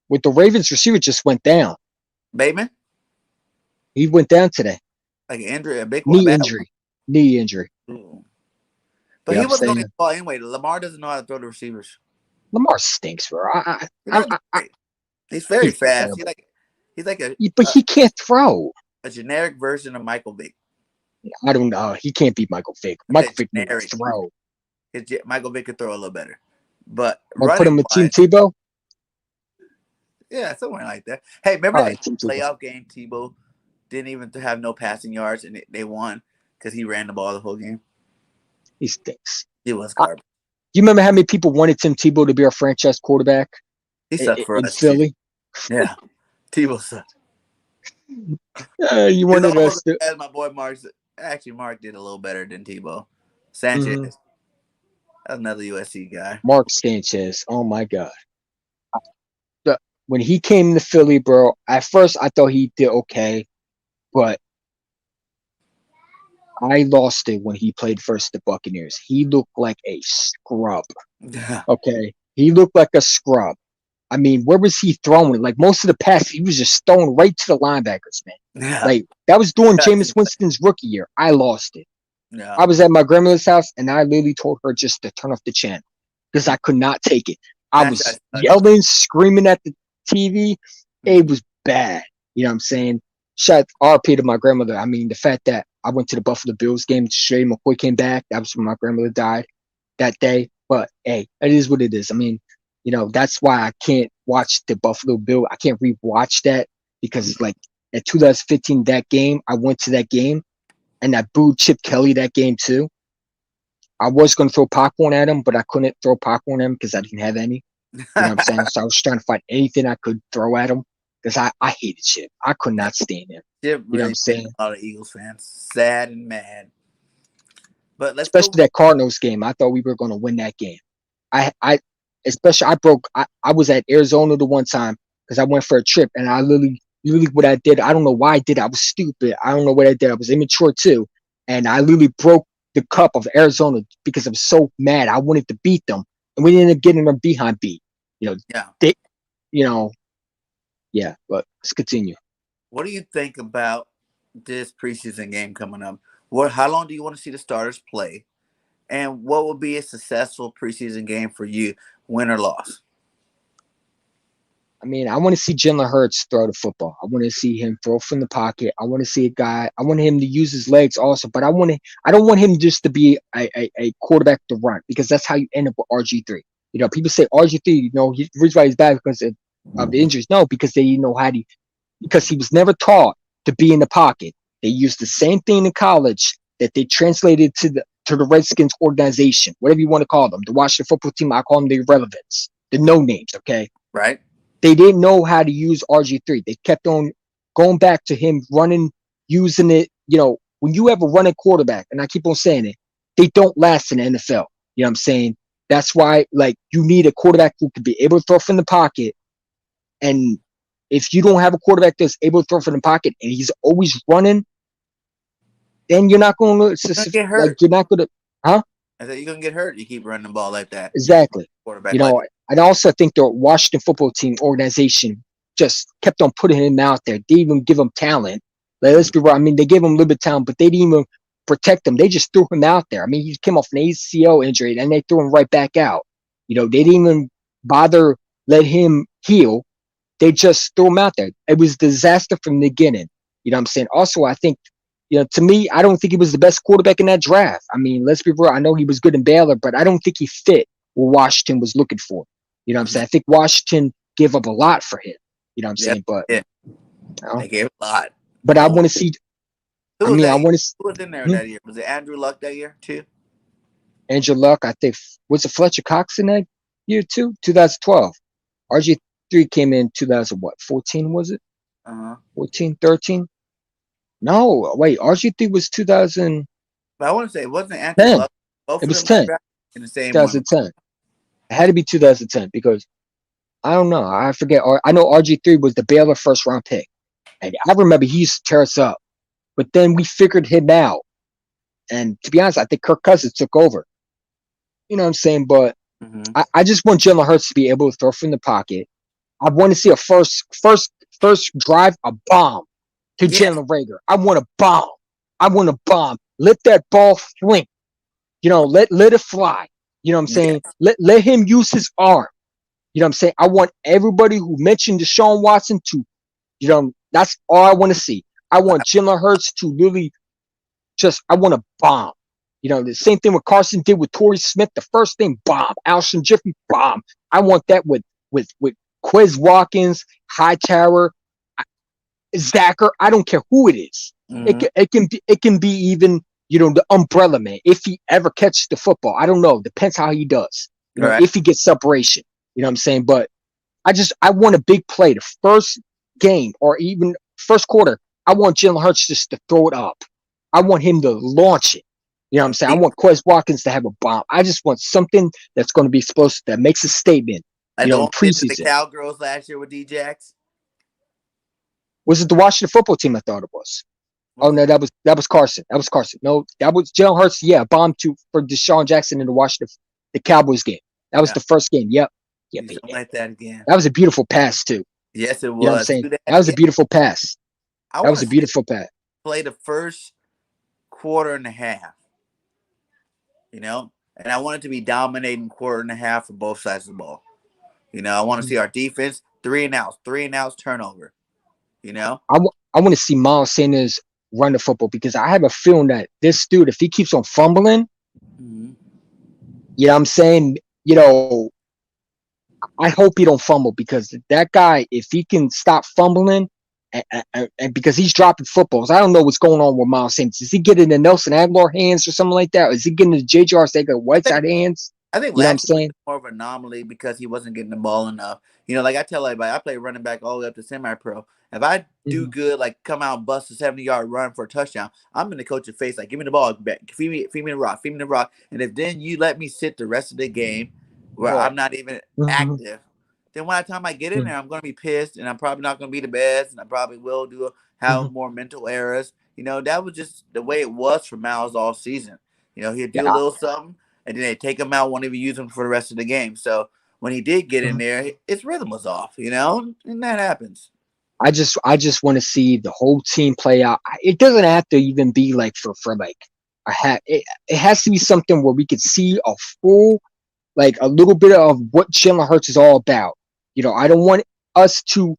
With the Ravens receiver just went down. Bateman, He went down today. like an injury, a big one, a Knee bad injury. Knee injury. one. Ooh. But Yeah, he I'm wasn't going to saying get the ball anyway. Lamar doesn't know how to throw the receivers. Lamar stinks, bro. He's not great. He's very He's fast. terrible. He's like But he can't throw. a generic version of Michael Vick. I don't know. He can't beat Michael Vick. I said Michael Vick knew how to generic. throw. Michael Vick could throw a little better, but Want to put running him with Team wise, Tebow? yeah, somewhere like that. Hey, remember All that right, Team Tebow. playoff game? Tebow didn't even have no passing yards, and they won because he ran the ball the whole game. He stinks. It was garbage. You remember how many people wanted Tim Tebow to be our franchise quarterback He sucked for in us too. Philly? Yeah, Tebow sucked. You He's wanted us almost to. as my boy Mark. Actually, Mark did a little better than Tebow. Sanchez, Mhm. that's another USC guy. Mark Sanchez. Oh my God. When he came to Philly, bro, at first I thought he did okay, but I lost it when he played first the Buccaneers. He looked like a scrub. Yeah, Okay. He looked like a scrub. I mean, where was he throwing it? Like most of the passes, he was just throwing right to the linebackers, man. yeah, Like that was during Jameis Winston's rookie year. I lost it. yeah. I was at my grandmother's house and I literally told her just to turn off the channel because I could not take it. I was Franchise sucked. yelling, screaming at the TV. It was bad. You know what I'm saying? Shout RP to my grandmother. I mean, the fact that I went to the Buffalo Bills game, Shay McCoy came back. That was when my grandmother died that day. But hey, it is what it is. I mean, that's why I can't watch the Buffalo Bill. I can't rewatch that because it's like at 2015, that game, I went to that game and I booed Chip Kelly that game too. I was going to throw popcorn at him, but I couldn't throw popcorn at him because I didn't have any. You know what I'm saying? So I was trying to find anything I could throw at him because I hated Chip. I could not stand him. Chip You know what I'm really made saying? a lot of Eagles fans sad and mad. But let's go. Especially that Cardinals game. I thought we were going to win that game. I especially I was at Arizona the one time because I went for a trip and I literally what I did, I don't know why I did it. I was stupid. I don't know what I did. I was immature too. And I literally broke the cup of Arizona because I was so mad. I wanted to beat them. And we ended up getting them behind beat. Yeah. They yeah, but let's continue. What do you think about this preseason game coming up? How long do you want to see the starters play? And what would be a successful preseason game for you, win or loss? I mean, I want to see Jalen Hurts throw the football. I want to see him throw from the pocket. I want to see a guy. I want him to use his legs also, but I don't want him just to be a quarterback to run because that's how you end up with RG3. People say RG3, the reason why he's bad because of the injuries. No, because because he was never taught to be in the pocket. They used the same thing in college that they translated to the Redskins organization, whatever you want to call them, the Washington football team. I call them the irrelevance, the no names. Okay. Right. They didn't know how to use RG3. They kept on going back to him running, using it. When you have a running quarterback, and I keep on saying it, they don't last in the NFL. You know what I'm saying? That's why, you need a quarterback who can be able to throw from the pocket. And if you don't have a quarterback that's able to throw from the pocket and he's always running, then you're not going to Get hurt. you're not going to, huh? I said you're gonna get hurt. You keep running the ball like that. Exactly. Quarterback like And I also think the Washington football team organization just kept on putting him out there. They didn't even give him talent. Let's be real. I mean, they gave him a little bit of talent, but they didn't even protect him. They just threw him out there. I mean, he came off an ACL injury and they threw him right back out. They didn't even bother let him heal. They just threw him out there. It was a disaster from the beginning. You know what I'm saying? Also, I think, to me, I don't think he was the best quarterback in that draft. I mean, let's be real. I know he was good in Baylor, but I don't think he fit what Washington was looking for. You know what I'm saying? I think Washington gave up a lot for him. You know what I'm saying? But they gave a lot. But I want to see. Who I was mean, that? I want to. Who was in there that year? Was it Andrew Luck that year too? Andrew Luck, I think, was it Fletcher Cox in that year too? 2012. RG3 came in 2000, what, 14 was it? Uh-huh. 14, 13? No, wait, RG3 was 2010. But I want to say it wasn't Andrew It Luck. Both of was them got 10, drafted in the same one. 2010. It had to be 2010 because I don't know. I forget. Or I know RG3 was the Baylor first round pick. And I remember he used to tear us up. But then we figured him out. And to be honest, I think Kirk Cousins took over. You know what I'm saying? But Mm-hmm. I just want Jalen Hurts to be able to throw from the pocket. I want to see a first drive, a bomb to Yes. Jalen Rager. I want a bomb. I want a bomb. Let that ball fling. Let it fly. You know what I'm saying? Yes. Let him use his arm. You know what I'm saying? I want everybody who mentioned Deshaun Watson to, that's all I want to see. I want Jalen Hurts to really I want a bomb. The same thing what Carson did with Torrey Smith. The first thing, bomb. Alshon Jeffrey, bomb. I want that with Quez Watkins, Hightower, Zacher. I don't care who it is. Mm-hmm. It can be even the umbrella man if he ever catches the football. I don't know. Depends how he does. All right. If he gets separation. You know what I'm saying? But I want a big play. The first game or even first quarter, I want Jalen Hurts just to throw it up. I want him to launch it. You know what I'm saying? I want Quez Watkins to have a bomb. I just want something that's going to be explosive that makes a statement. Like the In one we did to the preseason. Cowgirls last year with D-Jax. Was it the Washington football team? I thought it was. Oh Was it? no, that was Carson. That was Carson. No, that was Jalen Hurts. Yeah, bomb for Deshaun Jackson in the Cowboys game. That was Yeah. the first game. Yep. Yep. Do something like that again. That was a beautiful pass too. Yes, it You know what I'm was. saying? Do that That was a again. beautiful pass. I That want was to a see him beautiful pass. play the first quarter and a half. And I want it to be dominating quarter and a half for both sides of the ball. I want to see our defense three and outs, turnover. You know, I want to see Miles Sanders run the football because I have a feeling that this dude, if he keeps on fumbling, mm-hmm. you know what I'm saying? I hope he don't fumble because that guy, if he can stop fumbling, and because he's dropping footballs, I don't know what's going on with Miles Sanders. Is he getting the Nelson Aguilar hands or something like that? Or is he getting the J.J. I think Whiteside hands? I think You know what I'm last year was saying? more of an anomaly because he wasn't getting the ball enough. Like I tell everybody, I play running back all the way up to semi-pro. If I do Mm-hmm. good, like come out and bust a 70-yard run for a touchdown, I'm in the coach's face like, give me the ball back, feed me the rock, feed me the rock. And if then you let me sit the rest of the game where Right. I'm not even Mm-hmm. active, then by the time I get in there, I'm gonna be pissed, and I'm probably not gonna be the best, and I probably will Mm-hmm. have more mental errors. That was just the way it was for Miles all season. He'll do a Yeah. little something, and then they take him out, won't even use him for the rest of the game. So when he did get in Mhm. there, his rhythm was off, and that happens. I just want to see the whole team play out. It doesn't have to even be like for like it has to be something where we could see a full like a little bit of what Jalen Hurts is all about. I don't want us to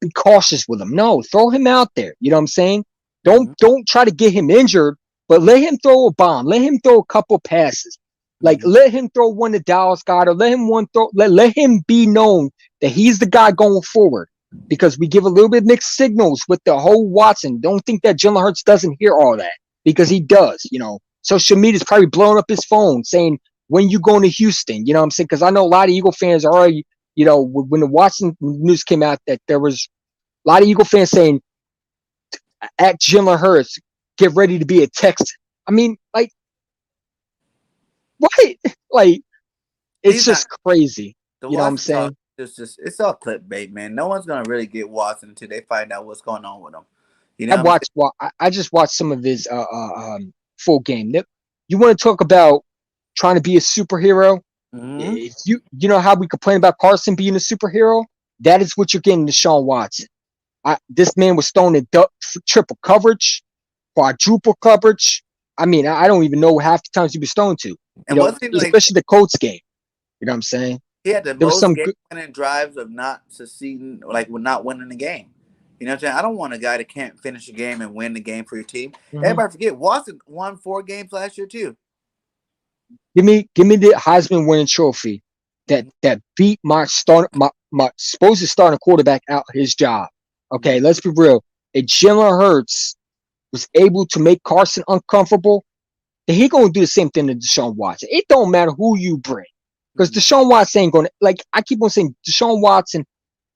be cautious with him. No, throw him out there. You know what I'm saying? Don't Mm-hmm. don't try to get him injured, but let him throw a bomb. Let him throw a couple passes. Like Mm-hmm. let him throw one to Dallas Goddard. Let him one throw. Let him be known that he's the guy going forward. Because we give a little bit mixed signals with the whole Watson. Don't think that Jalen Hurts doesn't hear all that because he does. Social media's probably blowing up his phone saying when you going to Houston. You know what I'm saying? Because I know a lot of Eagle fans are already. When the Watson news came out that there was a lot of Eagle fans saying at Jalen Hurts, get ready to be a Texan. I mean, like, what? Like, it's He's not just crazy. the You know what I'm Watson talk. saying? It's all clickbait, man. No one's gonna really get Watson until they find out what's going on with him. You I know what I'm saying? watched. Well, I just watched some of his full game. You want to talk about trying to be a superhero? Mm-hmm. If you know how we complain about Carson being a superhero, that is what you're getting to Sean Watson. This man was thrown in triple coverage, quadruple coverage. I mean, I don't even know half the times he was thrown to. And wasn't he like Especially the Colts game. You know what I'm saying? he had the There was most some game good. winning drives of not succeeding, like with not winning the game. You know what I'm saying? I don't want a guy that can't finish a game and win the game for your team. Mhm. Everybody forget Watson won 4 games last year too. Give me the Heisman winning trophy that Mm-hmm. that beat my supposed starting quarterback out his job. Mm-hmm. Okay, let's be real. If Jalen Hurts was able to make Carson uncomfortable, then he gonna do the same thing to Deshaun Watson. It don't matter who you bring, because Mm. Deshaun Watson ain't gonna, like, I keep on saying Deshaun Watson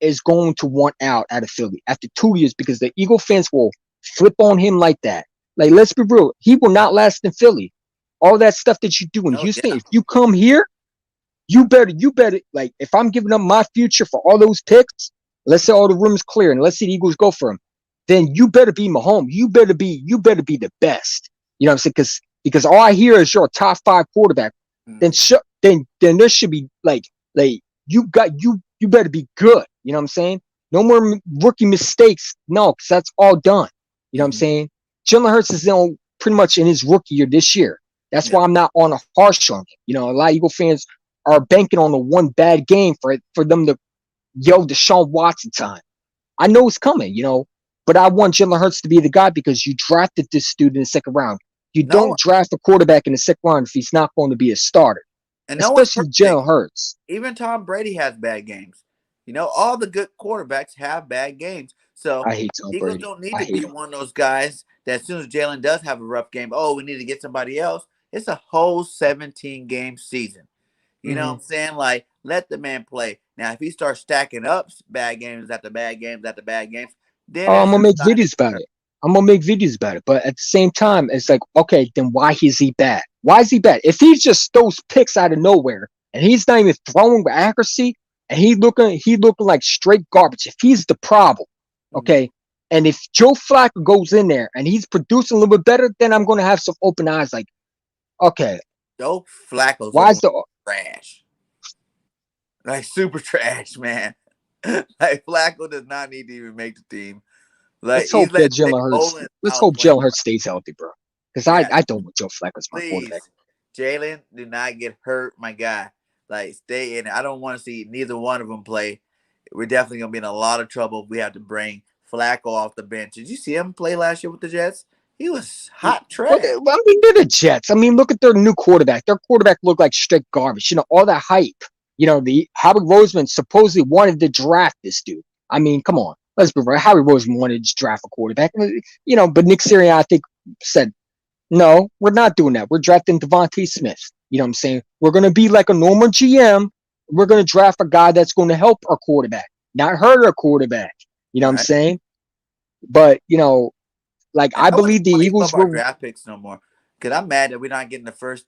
is going to want out of Philly after 2 years because the Eagle fans will flip on him like that. Like, let's be real, he will not last in Philly. All that stuff that you do in Oh Houston, yeah. if you come here, you better, like, if I'm giving up my future for all those picks, let's say all the rooms clear and let's see the Eagles go for him, then you better be Mahomes. You better be the best. You know what I'm saying? Because all I hear is you're a top five quarterback. Mm. Then there should be like you better be good. You know what I'm saying? No more rookie mistakes. No, because that's all done. You know what I'm Mm-hmm. saying? Jalen Hurts is pretty much in his rookie year this year. That's Yeah. why I'm not on a harsh on him. You know, a lot of Eagle fans are banking on the one bad game for them to yell Deshaun Watson time. I know it's coming, but I want Jalen Hurts to be the guy because you drafted this dude in the second round. You No, don't draft a quarterback in the second round if he's not going to be a starter, and no one's especially perfect. Jalen Hurts. Even Tom Brady has bad games. All the good quarterbacks have bad games. So I hate Tom Eagles Brady. don't need I to hate be him. one of those guys that as soon as Jalen does have a rough game, oh, we need to get somebody else. It's a whole 17 game season. You know what Mm-hmm. I'm saying? Like, let the man play. Now, if he starts stacking up bad games after bad games after bad games, then Oh, I'm it's gonna a make sign to videos about it. I'm gonna make videos about it. But at the same time, it's like, okay, then why is he bad? Why is he bad? If he just throws picks out of nowhere and he's not even throwing with accuracy and he looking like straight garbage. If he's the problem, mm-hmm. okay. And if Joe Flacco goes in there and he's producing a little bit better, then I'm gonna have some open eyes. Like, okay, Joe Flacco's why looking is like the trash. Like, super trash, man. Like, Flacco does not need to even make the team. Like, let's he's hope that letting Nick Jalen Hurts Bolin let's hope outplay him. Jalen Hurts stays healthy, bro. Because I, Yeah, I don't want Joe Flacco as my quarterback. please. Jalen, do not get hurt, my guy. Like, stay in it. I don't want to see neither one of them play. We're definitely going to be in a lot of trouble if we have to bring Flacco off the bench. Did you see him play last year with the Jets? He was hot trash. Well, I mean, they're the Jets. I mean, look at their new quarterback. Their quarterback looked like straight garbage. All that hype. The Howard Roseman supposedly wanted to draft this dude. I mean, come on. Let's be real. Howard Roseman wanted to draft a quarterback. But Nick Sirianni, I think, said, no, we're not doing that. We're drafting Devontae Smith. You know what I'm saying? We're going to be like a normal GM. We're going to draft a guy that's going to help our quarterback, not hurt our quarterback. You know what I'm Right. saying? But, like, And I I wouldn't believe the want to give Eagles up our were. draft picks no more. Because I'm mad that we're not getting the first.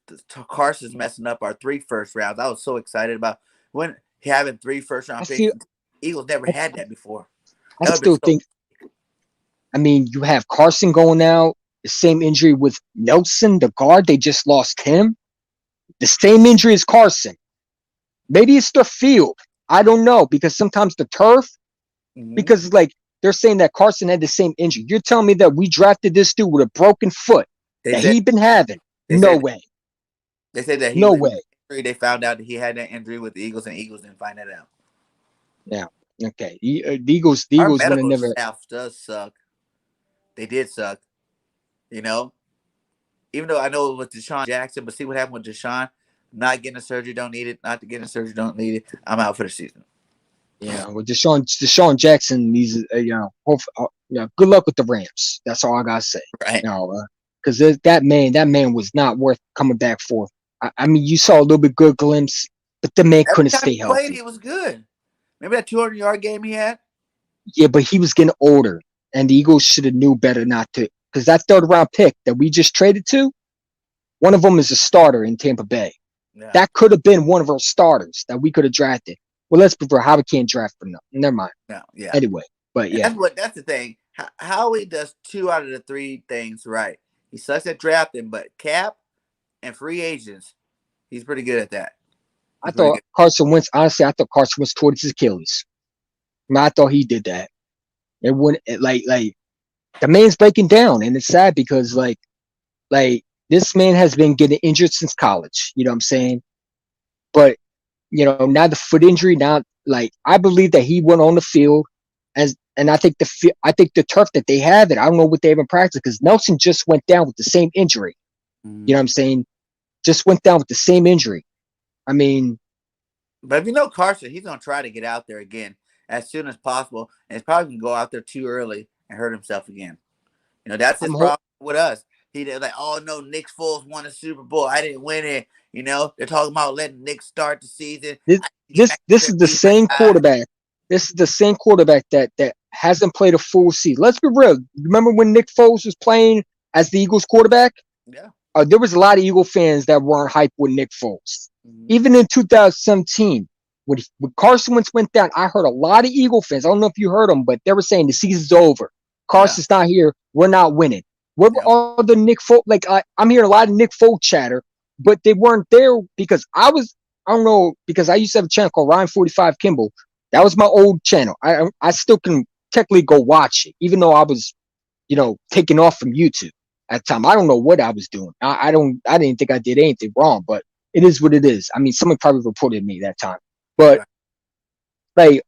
Carson's messing up our 3 first rounds. I was so excited about when having 3 first round I picks. feel. Eagles never I, had that before. I That would be still so. think. I mean, you have Carson going out. The same injury with Nelson, the guard. They just lost him. The same injury as Carson. Maybe it's the field. I don't know because sometimes the turf. Mm-hmm. Because like they're saying that Carson had the same injury. You're telling me that we drafted this dude with a broken foot They that said he'd been having? they No said way. they said that he No was way. injury. They found out that he had that injury with the Eagles, and Eagles didn't find that out. Yeah. Okay. The Eagles. The Our Eagles would have medical never. staff does suck. They did suck. You know, even though I know it was Deshaun Jackson, but see what happened with Deshaun. Not getting a surgery, don't need it. Not to get a surgery, don't need it. I'm out for the season. Yeah. With Deshaun Jackson, he's good luck with the Rams. That's all I gotta say. Right. Because that man was not worth coming back for. I mean, you saw a little bit good glimpse, but the man Every couldn't time stay he played, healthy. he was good. Remember that 200-yard game he had? Yeah, but he was getting older, and the Eagles should have knew better not to. Because that third round pick that we just traded to, one of them is a starter in Tampa Bay. Yeah. That could have been one of our starters that we could have drafted. Well, let's be real. Howie can't draft for nothing. Never mind. No. Yeah. Anyway, but And yeah, that's the thing. Howie does 2 out of the 3 things right. He sucks at drafting, but cap and free agents, he's pretty good at that. I He's pretty thought good. Carson Wentz. Honestly, I thought Carson Wentz tore his Achilles. I mean, I thought he did that. It wouldn't like the man's breaking down, and it's sad because like this man has been getting injured since college. You know what I'm saying? But now the foot injury. Now, like I believe that he went on the field as, and I think the turf that they have it. I don't know what they have in practice because Nelson just went down with the same injury. You know Mm-hmm. what I'm saying? Just went down with the same injury. I mean, But if you know Carson, he's gonna try to get out there again as soon as possible, and he's probably gonna go out there too early and hurt himself again. That's his I'm ho- problem with us. He did like, oh no, Nick Foles won a Super Bowl. I didn't win it. You know, they're talking about letting Nick start the season. This I get this back this there, is the be my same guy. quarterback. This is the same quarterback that hasn't played a full season. Let's be real. Remember when Nick Foles was playing as the Eagles quarterback? Yeah. There was a lot of Eagle fans that weren't hyped with Nick Foles. Mm-hmm. Even in 2017, when Carson Wentz went down, I heard a lot of Eagle fans. I don't know if you heard them, but they were saying the season's over. Yeah. Carson's not here. We're not winning. Where were Yeah. all the Nick Foles? Like I'm hearing a lot of Nick Foles chatter, but they weren't there because I don't know, because I used to have a channel called Ryan 45 Kimball. That was my old channel. I still can technically go watch it, even though I was, taken off from YouTube at the time. I don't know what I was doing. I didn't think I did anything wrong, but it is what it is. I mean, someone probably reported me that time. But Right. like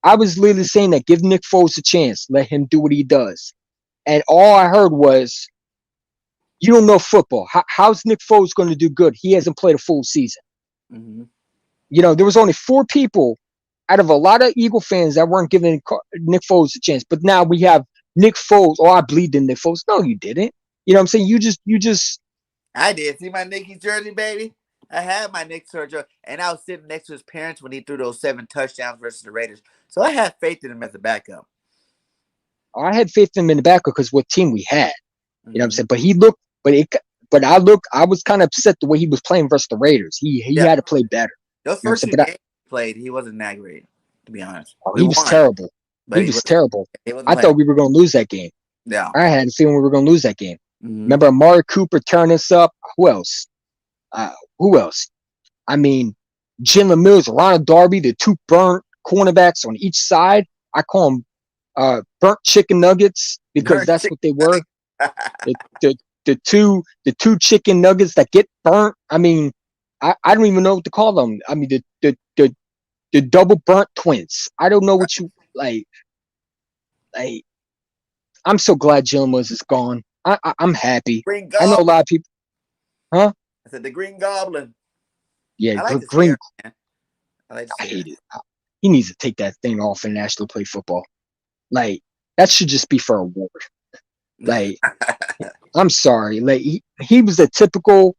I was literally saying that give Nick Foles a chance, let him do what he does. And all I heard was, you don't know football. How's Nick Foles going to do good? He hasn't played a full season. Mm-hmm. There was only 4 people out of a lot of Eagle fans that weren't giving Nick Foles a chance. But now we have Nick Foles. Oh, I believed in Nick Foles. No, you didn't. You know what I'm saying? You just I did. See my Nicky jersey, baby? I had my Nick jersey, and I was sitting next to his parents when he threw those 7 touchdowns versus the Raiders. So I had faith in him as a backup. I had faith in him in the back because what team we had. You know what I'm Mm-hmm. saying? But he looked, I was kind of upset the way he was playing versus the Raiders. He Yeah. had to play better. Those You know what I'm first saying? two games he played, he wasn't that great, to be honest. We He was won, terrible. but He was terrible. he wasn't I playing. thought we were going to lose that game. Yeah. I had a feeling we were going to lose that game. Mm-hmm. Remember Amari Cooper turning us up? Who else? Who else? I mean, Jalen Mills, Ronald Darby, the 2 burnt cornerbacks on each side. I call them burnt chicken nuggets because that's what they were. The, the, the two chicken nuggets that get burnt. I mean, I don't even know what to call them. I mean, the double burnt twins. I don't know what you like. Like, I'm so glad Jalen Mills is gone. I'm happy. Green I know a Goblin. lot of people, huh? I said the Green Goblin. Yeah, I like his Green. hair, man. I like his I hair. hate it. He needs to take that thing off and actually play football. Like, that should just be for a award. Like, I'm sorry. Like, he was a typical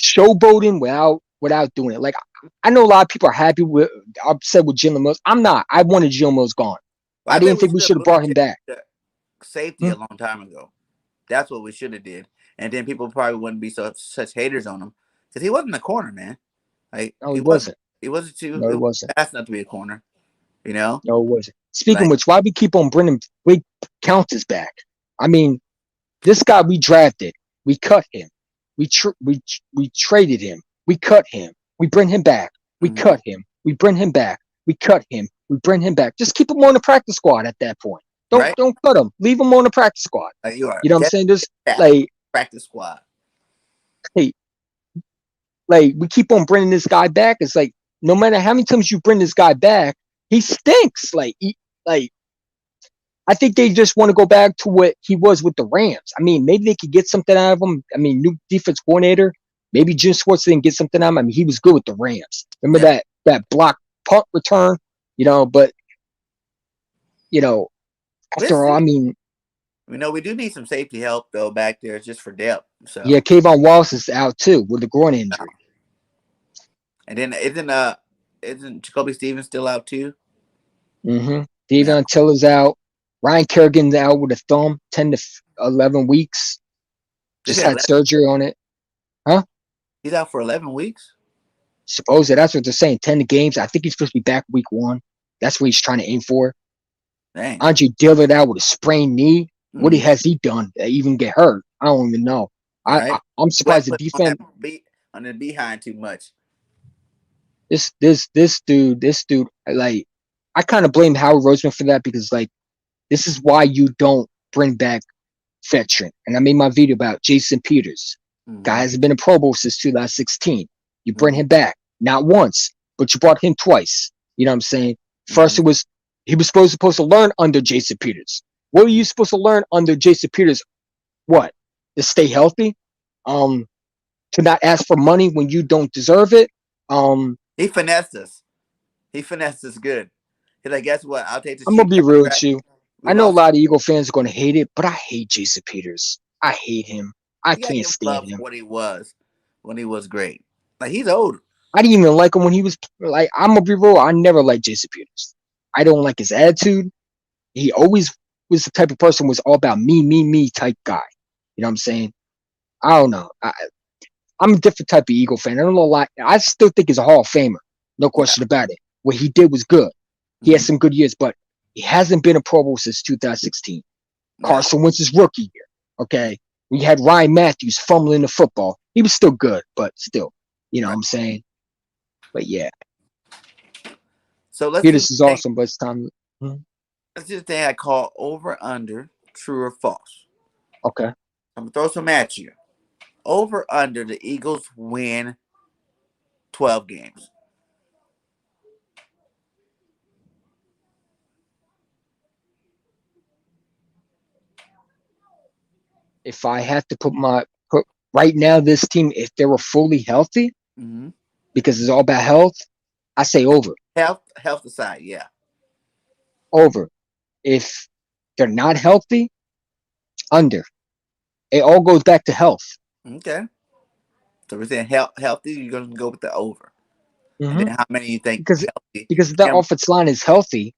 showboating without doing it. Like, I know a lot of people are upset with Jalen Mills. I'm not. I wanted Jalen Mills gone. Well, I I think didn't we think we should have should have moved brought him him back. to safety Hmm? a long time ago. That's what we should have did, and then people probably wouldn't be such haters on him because he wasn't a corner, man. Like No, he he wasn't. wasn't. He wasn't too. No, He he was wasn't. fast enough to be a corner. You know, No, he wasn't. Speaking of like which, why we keep on bringing Wade Countess back? I mean, this guy we drafted, we cut him, we traded him, we cut him, we bring him back, we mm-hmm. cut him, we bring him back, we cut him, we bring him back. Just keep him on the practice squad at that point. Don't Right. don't cut him. Leave him on the practice squad. Like you are. You know what I'm Get saying? Just that like practice squad. hey, like we keep on bringing this guy back. It's like no matter how many times you bring this guy back, he stinks. Like I think they just want to go back to what he was with the Rams. I mean, maybe they could get something out of him. I mean, new defense coordinator. Maybe Jim Schwartz didn't get something out of him. I mean, he was good with the Rams. Remember Yeah. that block punt return? But you know, Let's after all, I see. mean, We know we do need some safety help though back there, just for depth. yeah, So, Kayvon Wallace is out too with a groin injury. and then isn't Jacoby Stevens still out too? Mm-hmm. Yeah. Davion Tiller's out. Ryan Kerrigan's out with a thumb, 10 to 11 weeks. They Just said had surgery on it. Huh? he's out for 11 weeks. Suppose that's what they're saying. 10 games. I think he's supposed to be back week 1. That's what he's trying to aim for. Dang. Andre Dillard out with a sprained knee. What Mm-hmm. has he done to even get hurt? I don't even know. Right. I'm surprised the Put him defense. on the behind too much. This dude, like, I kind of blame Howard Roseman for that because like this is why you don't bring back veteran. And I made my video about Jason Peters. Guy Mm-hmm. hasn't been a Pro Bowl since 2016. You bring Mm-hmm. him back not once, but you brought him twice. You know what I'm saying? First, Mm-hmm. he was supposed to learn under Jason Peters. What were you supposed to learn under Jason Peters? What? To stay healthy, to not ask for money when you don't deserve it. He finessed us. He finessed us good. He's like, guess what? I'll take the I'm gonna cheap be real with contract. you. We I know a lost. lot of Eagle fans are gonna hate it, but I hate Jason Peters. I hate him. I You gotta can't give him stand love for him. what he was when he was great. Like he's old. I didn't even like him when he was like. I'm gonna be real. I never liked Jason Peters. I don't like his attitude. He always was the type of person was all about me, me, me type guy. You know what I'm saying? I don't know. I'm a different type of Eagle fan. I don't know a lot. I still think he's a Hall of Famer. No Yeah. question about it. What he did was good. He had Hmm. some good years, but he hasn't been a Pro Bowl since 2016. Yeah. Carson Wentz's rookie year. Okay. We had Ryan Matthews fumbling the football. He was still good, but still, you know what Right. I'm saying? But yeah, So let's do Peters the is thing. awesome, but it's time. Mhm. Let's do the thing I call over under true or false. Okay. I'm gonna throw some at you. Over under the Eagles win 12 games. If I had to put right now, this team, if they were fully healthy, Mm-hmm. because it's all about health, I say over. Health aside, yeah. Over. If they're not healthy, under. It all goes back to health. Okay. So we're saying healthy. You're gonna go with the over, and Hmm. then how many you think Because healthy? because if that Jim. offensive line is healthy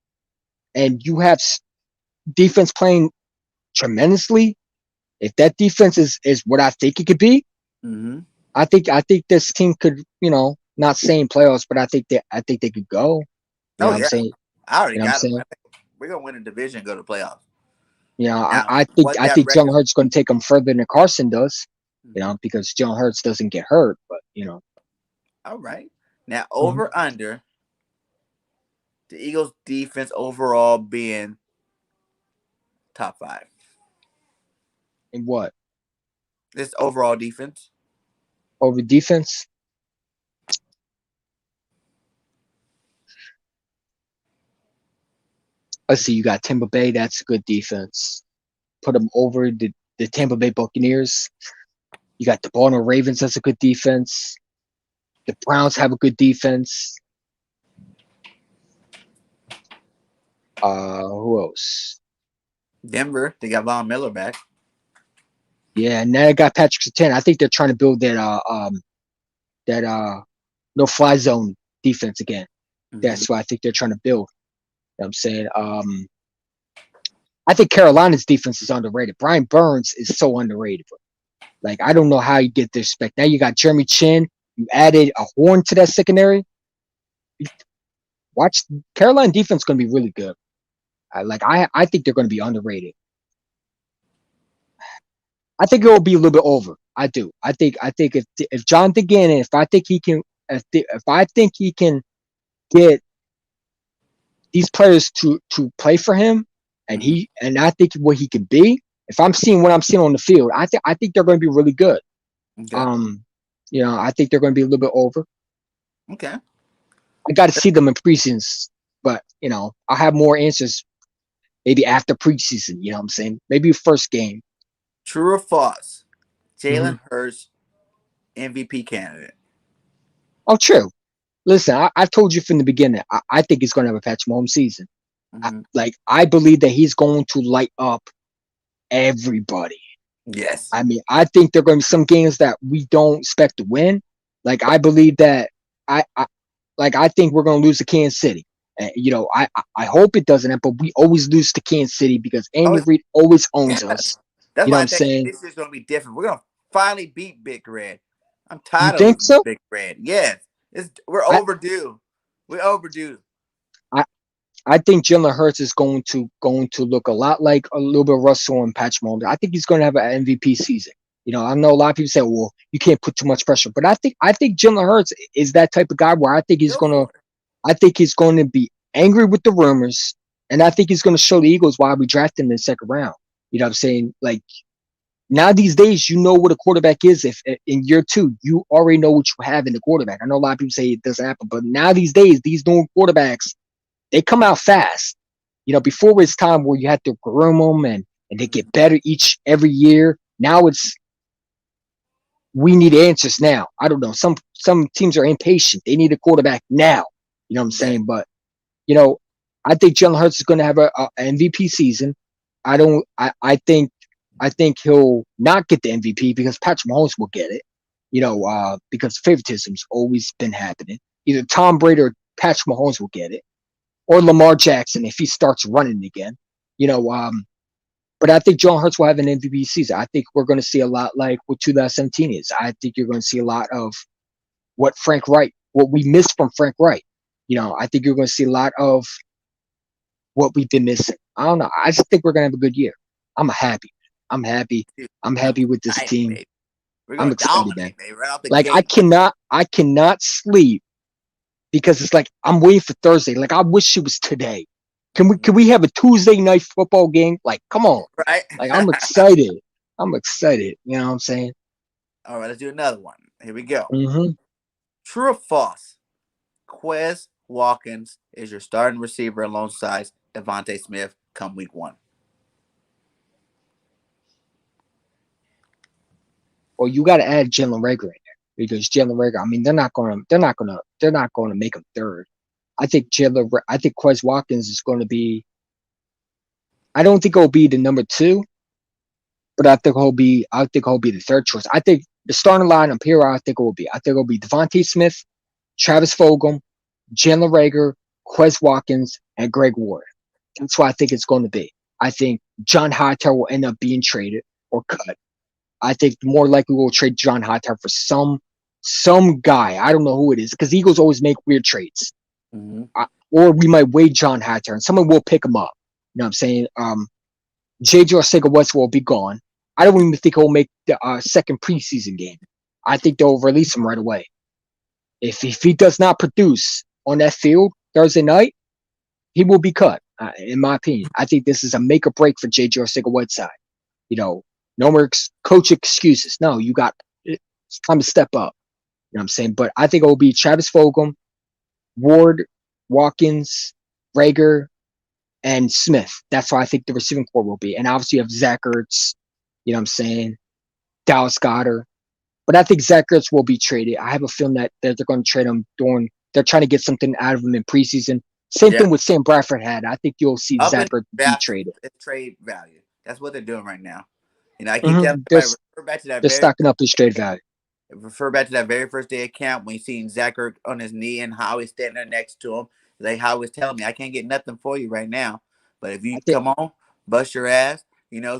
and you have defense playing tremendously, if that defense is what I think it could be, Mm-hmm. I think this team could, not saying playoffs, but I think they could go. You know Oh what I'm yeah, saying? I already You know what I'm got them. saying? I think we're gonna win the division, and go to playoffs. I, Now, I think what I that think Jalen record? Hurts is going to take them further than Carson does. Mhm. Because Jalen Hurts doesn't get hurt, but All right. Now Mhm. over under the Eagles' defense overall being top five. And what This overall defense. over defense? Let's see. You got Tampa Bay. That's a good defense. Put them over the Tampa Bay Buccaneers. You got the Baltimore Ravens. That's a good defense. The Browns have a good defense. Who else? Denver, they got Von Miller back. Yeah, and now I got Patrick Surtain. I think they're trying to build that no fly zone defense again. Mm-hmm. That's what I think they're trying to build. You know what I'm saying? I think Carolina's defense is underrated. Brian Burns is so underrated. Like I don't know how you get this respect. Now you got Jeremy Chin. You added a horn to that secondary. Watch Carolina defense going to be really good. I think they're going to be underrated. I think it will be a little bit over. I do. I think if Jonathan Gannon, if I think he can get these players to play for him, Mm-hmm. and I think what he can be. If I'm seeing what I'm seeing on the field, I think they're going to be really good. Okay. Um, I think they're going to be a little bit over. Okay. I got to see them in preseasons, but I'll have more answers maybe after preseason. You know what I'm saying? Maybe first game. True or false? Hmm. Jalen Hurts MVP candidate. Oh, true. Listen, I've told you from the beginning. I think he's going to have a Patrick Mahomes season. Mm-hmm. I believe that he's going to light up everybody. Yes. I mean, I think there are going to be some games that we don't expect to win. Like I believe that I I think we're going to lose to Kansas City. I hope it doesn't happen, but we always lose to Kansas City because Oh, Andy Reid always owns yes. us. That's You know what why I I'm think saying? this is gonna be different. We're gonna finally beat Big Red. I'm You tired of think losing to so? Big Red. Yes. We're I overdue. We're overdue. I, I think Jalen Hurts is going to look a lot like a little bit of Russell and Patrick Mahomes. I think he's going to have an MVP season. I know a lot of people say, "Well, you can't put too much pressure," but I think Jalen Hurts is that type of guy where Go for it. I think he's going to be angry with the rumors, and I think he's going to show the Eagles why we drafted him in the second round. You know what I'm saying? Like now these days, you know what a quarterback is. If in year two, you already know what you have in the quarterback. I know a lot of people say it doesn't happen, but now these days, these new quarterbacks they come out fast. Before it's time where you have to groom them and they Mhm. get better every year. Now it's we need answers now. I don't know. Some teams are impatient. They need a quarterback now. You know what I'm Yeah. saying? But you know, I think Jalen Hurts is going to have a MVP season. I don't. I think. I think he'll not get the MVP because Patrick Mahomes will get it. Because favoritism's always been happening. Either Tom Brady or Patrick Mahomes will get it, or Lamar Jackson if he starts running again. You know, but I think John Hurts will have an MVP season. I think we're going to see a lot like what 2017 is. I think you're going to see a lot of what we missed from Frank Wright. I think you're going to see a lot of what we've been missing. I don't know. I just think we're going to have a good year. I'm happy. I'm happy. Dude, I'm I'm happy with this excited, team. baby. We're I'm gonna excited, man. dominate, baby, right out the Like I gate. cannot, I cannot sleep because it's like I'm waiting for Thursday. Like I wish it was today. Can we have a Tuesday night football game? Like, come on. Right? Like I'm excited. I'm excited. You know what I'm saying? All right, let's do another one. Here we go. Mm-hmm. True or false? Quez Watkins is your starting receiver alongside Devontae Smith come week one. Well, you got to add Jalen Rager in there because Jalen Rager. I mean, they're not gonna make him third. I think Quez Watkins is going to be. I don't think he'll be the number two, but I think he'll be the third choice. I think the starting lineup here. I think it will be Devontae Smith, Travis Fulgham, Jalen Rager, Quez Watkins, and Greg Ward. That's what I think it's going to be. I think John Hightower will end up being traded or cut. I think more likely we'll trade John Hightower for some guy. I don't know who it is because Eagles always make weird trades. Mm-hmm. Or we might wait John Hightower and someone will pick him up. You know what I'm saying? JJ Arcega-Whitesworth will be gone. I don't even think he'll make the second preseason game. I think they'll release him right away. If he does not produce on that field Thursday night, he will be cut. In my opinion, I think this is a make or break for JJ Arcega-Whiteside. No more coach excuses. No, it's time to step up. You know what I'm saying? But I think it will be Travis Fulgham, Ward, Watkins, Rager, and Smith. That's why I think the receiving core will be. And obviously you have Zach Ertz, you know what I'm saying? Dallas Goddard. But I think Zach Ertz will be traded. I have a feeling that they're going to trade him they're trying to get something out of him in preseason. Same Yeah. thing with Sam Bradford had. I think you'll see Up Zach in Ertz be traded. trade value. That's what they're doing right now. I keep telling Mm-hmm. They're, everybody refer back to that they're very stocking up his trade value. first day of camp when you seen Zach Ertz on his knee and Howie standing there next to him. Like Howie's telling me, I can't get nothing for you right now. But if I you think come on, bust your ass,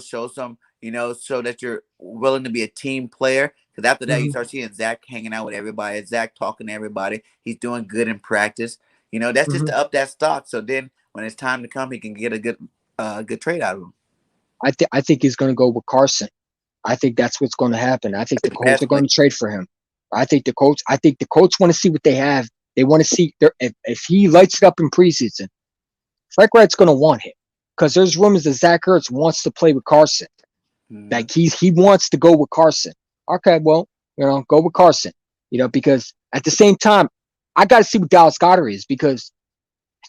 show some, show that you're willing to be a team player. Because after that, you mhm, start seeing Zach hanging out with everybody, Zach talking to everybody. He's doing good in practice. That's just mhm. to up that stock. So then when it's time to come, he can get a good trade out of him. I think he's going to go with Carson. I think that's what's going to happen. I think That's the the Colts are best way. going to trade for him. I think the Colts want to see what they have. They want to see if he lights it up in preseason. Frank Wright's going to want him because there's rumors that Zach Ertz wants to play with Carson. Mm-hmm. Like he wants to go with Carson. Okay, well, go with Carson. Because at the same time, I got to see what Dallas Goddard is because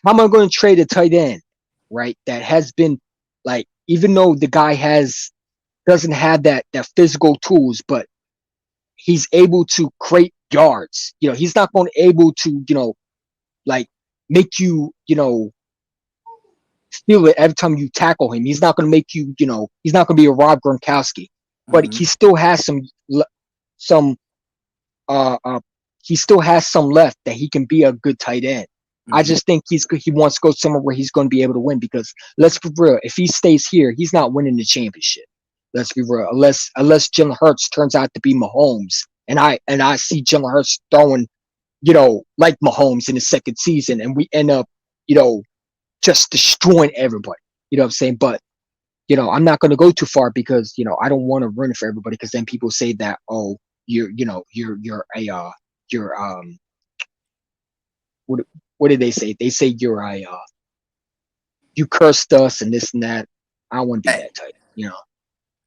how am I going to trade a tight end, right? That has been like, even though the guy doesn't have that physical tools, but he's able to create yards. He's not going to able to, like make you, feel it every time you tackle him. He's not going to make you, he's not going to be a Rob Gronkowski, but Mm-hmm. he still has some, uh, uh, he still has some left that he can be a good tight end. I Mm-hmm. just think he wants to go somewhere where he's going to be able to win because let's be real, if he stays here, he's not winning the championship. Let's be real, unless Jalen Hurts turns out to be Mahomes, and I see Jalen Hurts throwing, like Mahomes in the second season, and we end up, just destroying everybody. You know what I'm saying? But I'm not going to go too far because I don't want to ruin it for everybody because then people say that, oh, you're what what did they say? They say you cursed us and this and that. I don't want to be Hey, that type.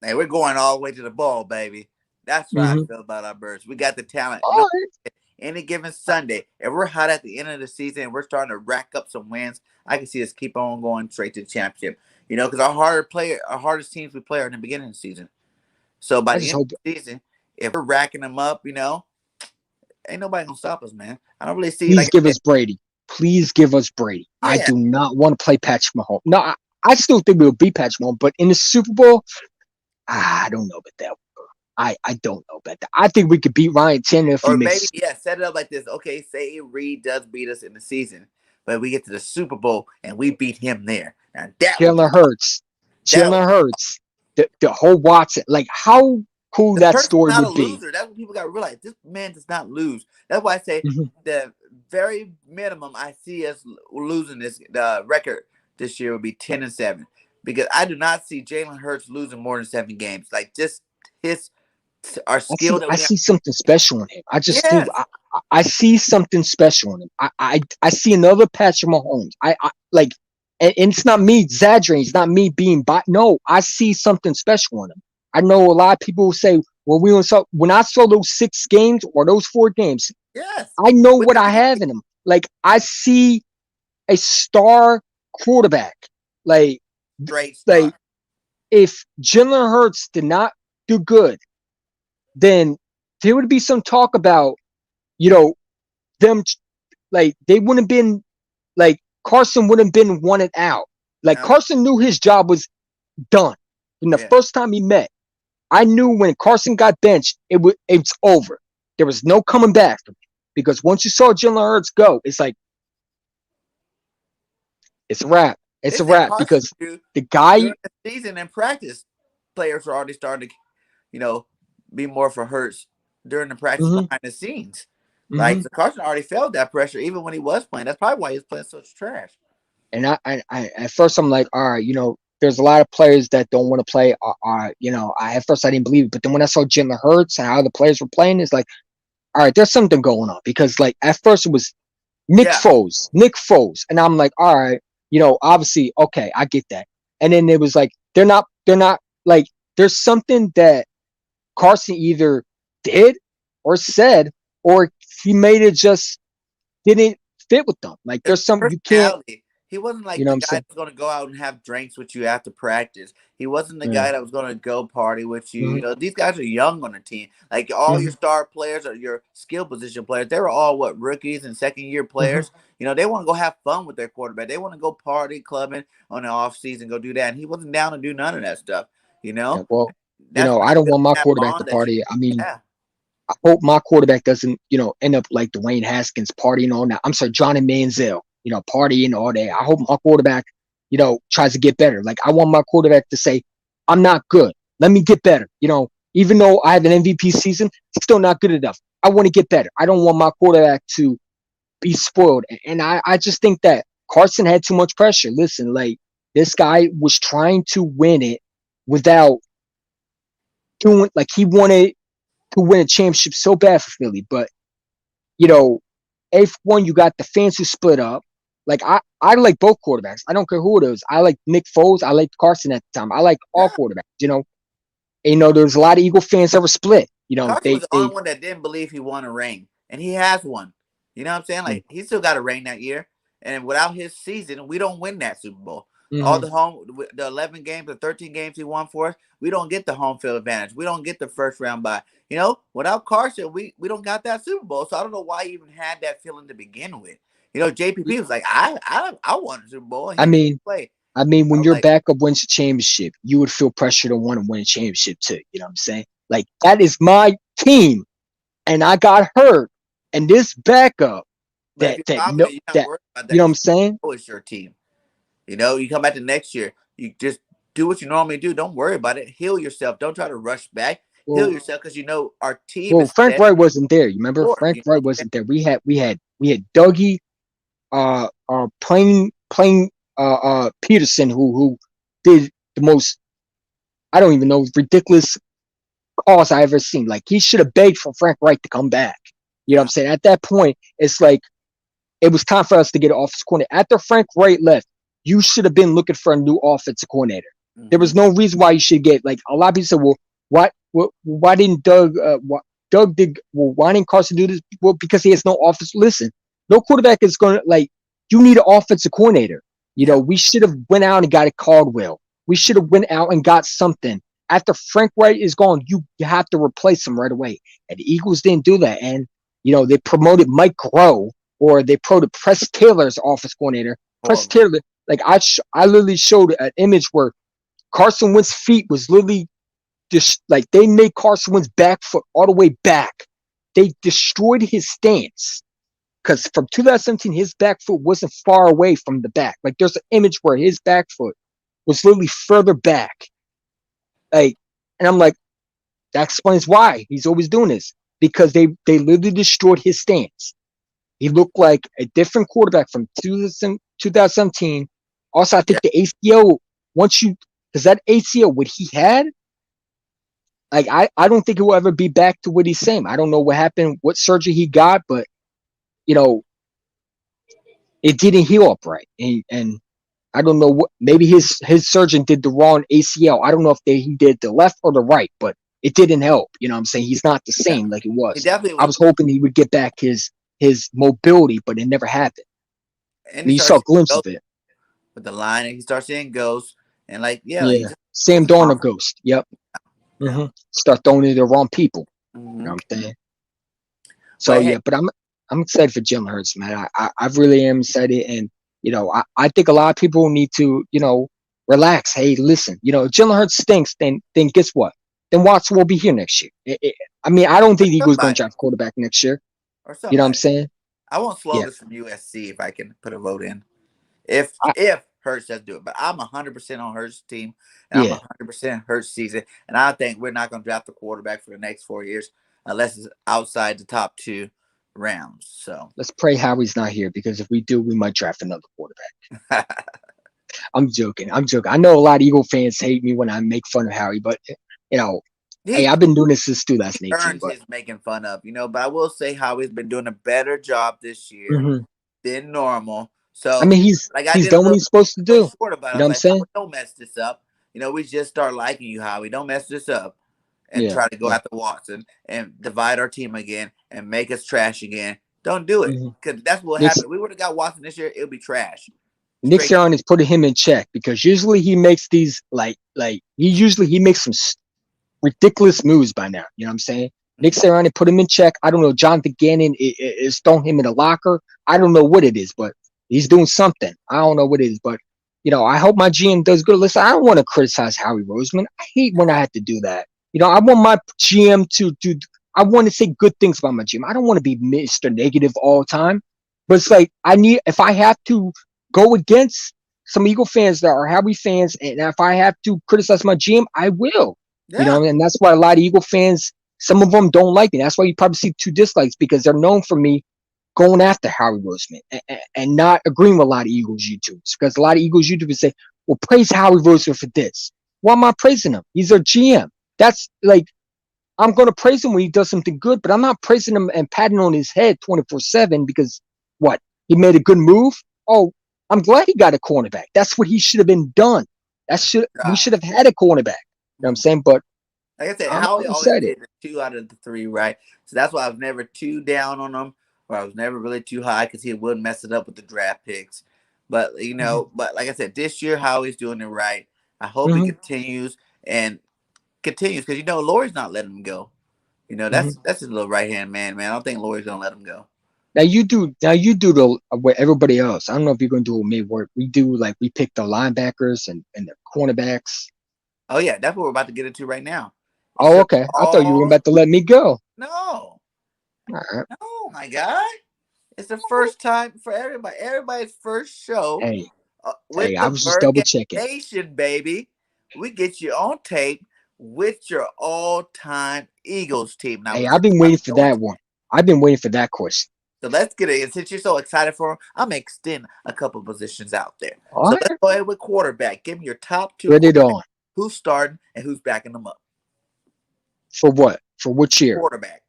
hey, we're going all the way to the ball, baby. That's what I Mm-hmm. feel about our birds. We got the talent. All right. Any given Sunday, if we're hot at the end of the season and we're starting to rack up some wins, I can see us keep on going straight to the championship. Because our hardest teams we play are in the beginning of the season. So by I the just end hope. of the season, if we're racking them up, ain't nobody gonna stop us, man. I don't really see, Please like I give said, us Brady. Please give us Brady. I yeah, do not want to play Patrick Mahomes. No, I still think we'll beat Patrick Mahomes, but in the Super Bowl, I don't know about that. I don't know about that. I think we could beat Ryan Tannehill if he Or maybe, makes yeah, set it up like this. Okay, say Reed does beat us in the season, but we get to the Super Bowl and we beat him there. Now that would be Jalen Hurts. that. Jalen Hurts. The whole Watson. Like how cool Because that Hurts is story not a would be. loser. That's what people got to realize. This man does not lose. That's why I say Mhm. the very minimum I see us losing this record this year would be 10-7, because I do not see Jalen Hurts losing more than 7 games. Like just his our skill that I we have. see something special in him. I just do. Yes, I see something special in him. I see another Patrick Mahomes. I like, and it's not me exaggerating. It's not me being no. I see something special in him. I know a lot of people will say, "Well, we don't saw when I saw those 6 games or those 4 games, yes. I know With what the I have in him. Like I see a star quarterback. Like straight like star. if Jalen Hurts did not do good, then there would be some talk about, you know, them like they wouldn't have been like Carson wouldn't have been wanted out. Like No, Carson knew his job was done. From the yeah, first time he met, I knew when Carson got benched, it's over. There was no coming back from it. Because once you saw Jalen Hurts go, it's like it's a wrap. It's they a said wrap Carson because knew the guy. during the season and practice, players were already starting to, you know, be more for Hurts during the practice Mhm, behind the scenes. Like mhm. so Carson already felt that pressure even when he was playing. That's probably why he was playing such trash. And I at first I'm like, all right, there's a lot of players that don't want to play. At first I didn't believe it, but then when I saw Jalen Hurts and how the players were playing, it's like, all right, there's something going on because like at first it was Yeah, Nick Foles, and I'm like, all right, obviously, okay, I get that. And then it was like they're not like there's something that Carson either did or said or he made it just didn't fit with them. Like his there's some you can't, personality. He wasn't you like know the what I'm guy saying? that's going to go out and have drinks with you after practice. He wasn't the Yeah. guy that was going to go party with you. Hmm. These guys are young on the team. Like all your Hmm. star players or your skill position players, they were all what rookies and second year Hmm. players. They want to go have fun with their quarterback. They want to go party, clubbing on the off season, go do that. And he wasn't down to do none of that stuff. You Yeah, know, well, that's why I you don't build want my that quarterback to bond that you. party. I mean, Yeah, I hope my quarterback doesn't, end up like Dwayne Haskins partying all night. I'm sorry, Johnny Manziel, partying all day. I hope my quarterback, tries to get better. Like I want my quarterback to say, I'm not good. Let me get better. Even though I have an MVP season, it's still not good enough. I want to get better. I don't want my quarterback to be spoiled. And I just think that Carson had too much pressure. Listen, like this guy was trying to win it without doing like he wanted to win a championship so bad for Philly. But you know, if one you got the fans who split up. Like I like both quarterbacks. I don't care who it is. I like Nick Foles. I like Carson at the time. I like all yeah. quarterbacks. There's a lot of Eagle fans that were split. Carson was They the they only one that didn't believe he won a ring, and he has one. You know what I'm saying? Like he still got a ring that year, and without his season, we don't win that Super Bowl. All mm-hmm, the 11 games, the 13 games he won for us, we don't get the home field advantage. We don't get the first round bye. Without Carson, we don't got that Super Bowl. So I don't know why he even had that feeling to begin with. JPP was like, I won a Super Bowl, and I he didn't mean play. when I was your like, backup wins a championship, you would feel pressure to want to win a championship too. You know what I'm saying? Like that is my team, and I got hurt, and this backup but if you're no confident, you're not that worried about you that know what I'm because saying? you know it's your team. You come back to next year. You just do what you normally do. Don't worry about it. Heal yourself. Don't try to rush back. Heal Well, yourself because our team is Frank set Wright wasn't there. You remember for Frank it. Wright wasn't there. We had Dougie, playing Peterson who did the most I don't even know ridiculous calls I ever seen. Like he should have begged for Frank Wright to come back. You know what I'm Yeah. saying? At that point, it's like it was time for us to get an offensive coordinator. After Frank Wright left, you should have been looking for a new offensive coordinator. There Mm-hmm. was no reason why you should get like a lot of people said, well, why didn't Doug Doug did why didn't Carson do this? Well, because he has no offense. Listen, no quarterback is gonna like you need an offensive coordinator. Yeah. We should have went out and got a Caldwell. We should have went out and got something. After Frank Wright is gone, you have to replace him right away. And the Eagles didn't do that. And they promoted Mike Groh or they promoted Press Taylor as offense coordinator. Press Horrible. Taylor, like I literally showed an image where Carson Wentz's feet was literally just like they made Carson Wentz back foot all the way back. They destroyed his stance because from 2017, his back foot wasn't far away from the back. Like there's an image where his back foot was literally further back. Like, and I'm like, that explains why he's always doing this because they literally destroyed his stance. He looked like a different quarterback from 2017. Also, I Yeah. think the ACL, once you, because that ACL, what he had, like, I don't think he will ever be back to what he's saying. I don't know what happened, what surgery he got, but, you know, it didn't heal up right. And I don't know what, maybe his surgeon did the wrong ACL. I don't know if he did the left or the right, but it didn't help. You know what I'm saying? He's not the Yeah. same like he He was. definitely I was. was hoping he would get back his mobility, but it never happened. And And he you saw started a glimpse seeing of it. with the line, and he starts seeing ghosts, and like yeah, like he Yeah. just Sam loses Darnold confidence. ghost. Yep. Yeah. Start throwing it to the wrong people. You know Hmm. what I'm saying? So But hey, yeah, but I'm excited for Jalen Hurts, man. I really am excited, and I think a lot of people need to relax. Hey, listen, if Jalen Hurts stinks, then guess what? Then Watson will be here next year. I mean, I don't think the Eagles going to somebody draft a quarterback next year. or You know what I'm somebody. saying? I want Yeah, slogans from USC if I can put a vote in. If I, if Hurts does do it, but I'm 100% on Hurts team, and I'm yeah. 100% Hurts season, and I think we're not going to draft a quarterback for the next 4 years unless it's outside the top two rounds. So Let's pray Howie's not here because if we do, we might draft another quarterback. I'm joking. I'm joking. I know a lot of Eagle fans hate me when I make fun of Howie, but you know, hey, he I've been doing this since he 2018. earns But his making fun of, But I will say how he's been doing a better job this year mhm. than normal. I So mean, he's like I he's did a done what little he's supposed to do. short about it. You I know was what I'm like, saying? Howie, don't mess this up. We just start liking you, Howie. Don't mess this up. And Yeah, try to go yeah. after Watson and divide our team again and make us trash again. Don't do it. hmm Because that's what Nick happened. We would have got Watson this year, it would be trash. Nick Straight Sirianni is putting him in check because usually he makes these he makes some ridiculous moves by now. You know what I'm saying? Nick mm-hmm. Sirianni put him in check. I don't know. Jonathan Gannon is throwing him in a locker. I don't know what it is, but he's doing something. I don't know what it is, but I hope my GM does good. Listen, I don't want to criticize Howie Roseman. I hate when I have to do that. I want my GM to do. I want to say good things about my GM. I don't want to be Mr. Negative all the time, but it's like if I have to go against some Eagle fans that are Howie fans, and if I have to criticize my GM, I will. Yeah. And that's why a lot of Eagle fans, some of them don't like me. That's why you probably see two dislikes because they're known for me going after Howie Roseman and not agreeing with a lot of Eagles YouTubers. Because a lot of Eagles YouTubers say, well, praise Howie Roseman for this. Why am I praising him? He's our GM. That's like, I'm going to praise him when he does something good, but I'm not praising him and patting on his head 24/7 because what? He made a good move? Oh, I'm glad he got a cornerback. That's what he should have been done. We should Job. have had a cornerback. You know what I'm saying? But Like I said, I'm Howie always excited. did the 2 out of the 3, right? So that's why I was never too down on him, or I was never really too high because he would mess it up with the draft picks. But hmm but like I said, this year Howie's doing it right. I hope he hmm continues because Lori's not letting him go. hmm That's his little right hand man, man. I don't think Lori's gonna let him go. Now you do the with everybody else. I don't know if you're gonna do it with me where we do like we pick the linebackers and the cornerbacks. Oh yeah, that's what we're about to get into right now. It's Oh, your okay. I thought you were all about to let me go. no, All right. no, my guy. It's the first time for everybody. Everybody's first show Hey, with I the was just double Bird checking. Nation, baby. We get you on tape with your all-time Eagles team. Now, Hey, the I've first been time waiting we for go into that one. I've been waiting for that question. so let's get it. And since you're so excited for him, I'm gonna extend a couple positions out there. All So let's right. go ahead with quarterback. Give me your top two Put it quarterbacks. on. Who's starting and who's backing them up? For what? For which year? Quarterback.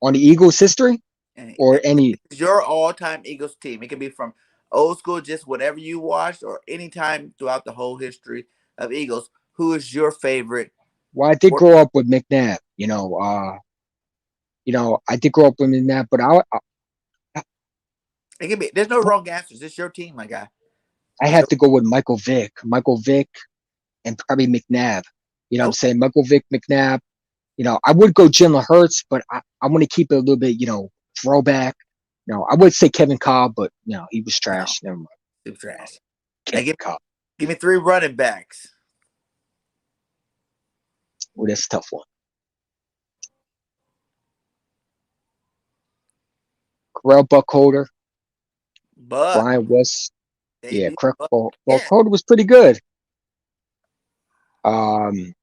On the Eagles history And or any? it's your all-time Eagles team. It can be from old school, just whatever you watched, or any time throughout the whole history of Eagles. Who is your favorite? Well, I did Or grow up with McNabb. I did grow up with McNabb, but it can be. There's no wrong answers. It's your team, my guy. I It's had your to go with Michael Vick. Michael Vick and probably McNabb. You know what I'm okay. saying? Michael Vick, McNabb. I would go Jalen Hurts, but I want to keep it a little bit, throwback. I would say Kevin Cobb, but he was No, trash. Never mind. super trash. Now Kevin Cobb. give me three running backs. Oh, that's a tough one. Corral Buckholder, Buck, Brian West. Yeah, debut. correct. Buck. Yeah. Buckholder was pretty good. Um,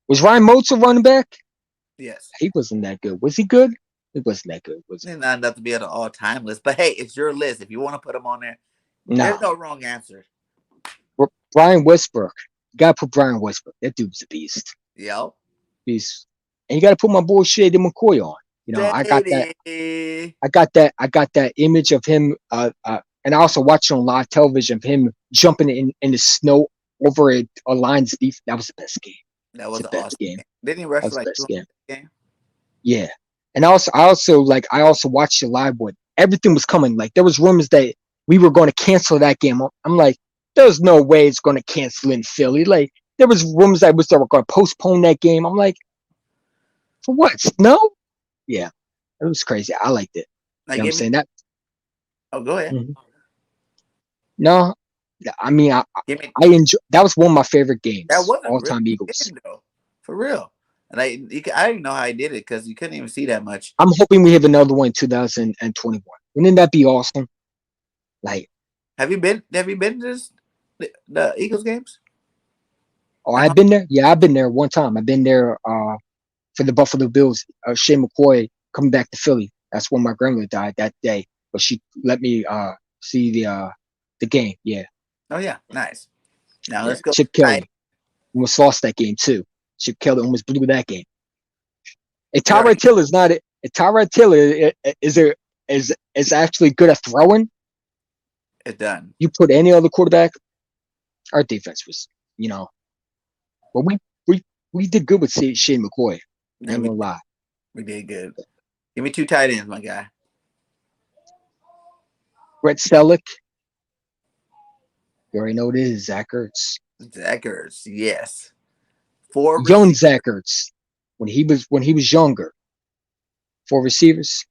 was Ryan Moats a running back? Yes. He wasn't that good. Was he good? He wasn't that good, was he? It's not enough to be on the all time list, but hey, it's your list. If you want to put him on there, there's No. no wrong answer. Brian Westbrook. You gotta put Brian Westbrook. That dude's a beast. Yo, Beast. And you gotta put my boy Shady McCoy on. You know, I got that. Shady. I got that image of him. And I also watched on live television of him jumping in the snow over a Lions beef. That was the best game. That It's was the an best awesome game. game. Didn't he That rush was for the like best 200 game. game? Yeah. And I also watched the live one. Everything was coming. Like there was rumors that we were going to cancel that game. I'm like, there's no way it's going to cancel in Philly. Like there was rumors that they were going to postpone that game. I'm like, for what? Snow? Yeah, it was crazy. I liked it. You Like, know what I'm give me. saying? That Oh, go ahead. mhm. No, I mean Give me. I enjoy. That was one of my favorite That games. was a All really time good Eagles. game though, for real. And I didn't know how he did it because you couldn't even see that much. I'm hoping we have another one in 2021. Wouldn't that be awesome? Like, Have you been? Have you been to the Eagles games? oh, At I've home? been there. Yeah, I've been there one time. I've been there for the Buffalo Bills. Shea McCoy coming back to Philly. That's when my grandmother died that day, but she let me see the game. Yeah, Oh yeah, nice. Now yeah. let's go Chip tight. Kelly almost lost that game too. Chip Kelly almost blew that game. And We Tyrod already Taylor is not it. Tyrod Taylor is actually good at throwing. it's done. You put any other quarterback, our defense was, you know, but we we did good with Shane McCoy. I Yeah, ain't gonna lie. we did good. Give me two tight ends, my guy. Brett Selleck, you already know what it is. Zach Ertz, Zachers, yes. Four young receivers. Zach Ertz, when he was younger. Four receivers: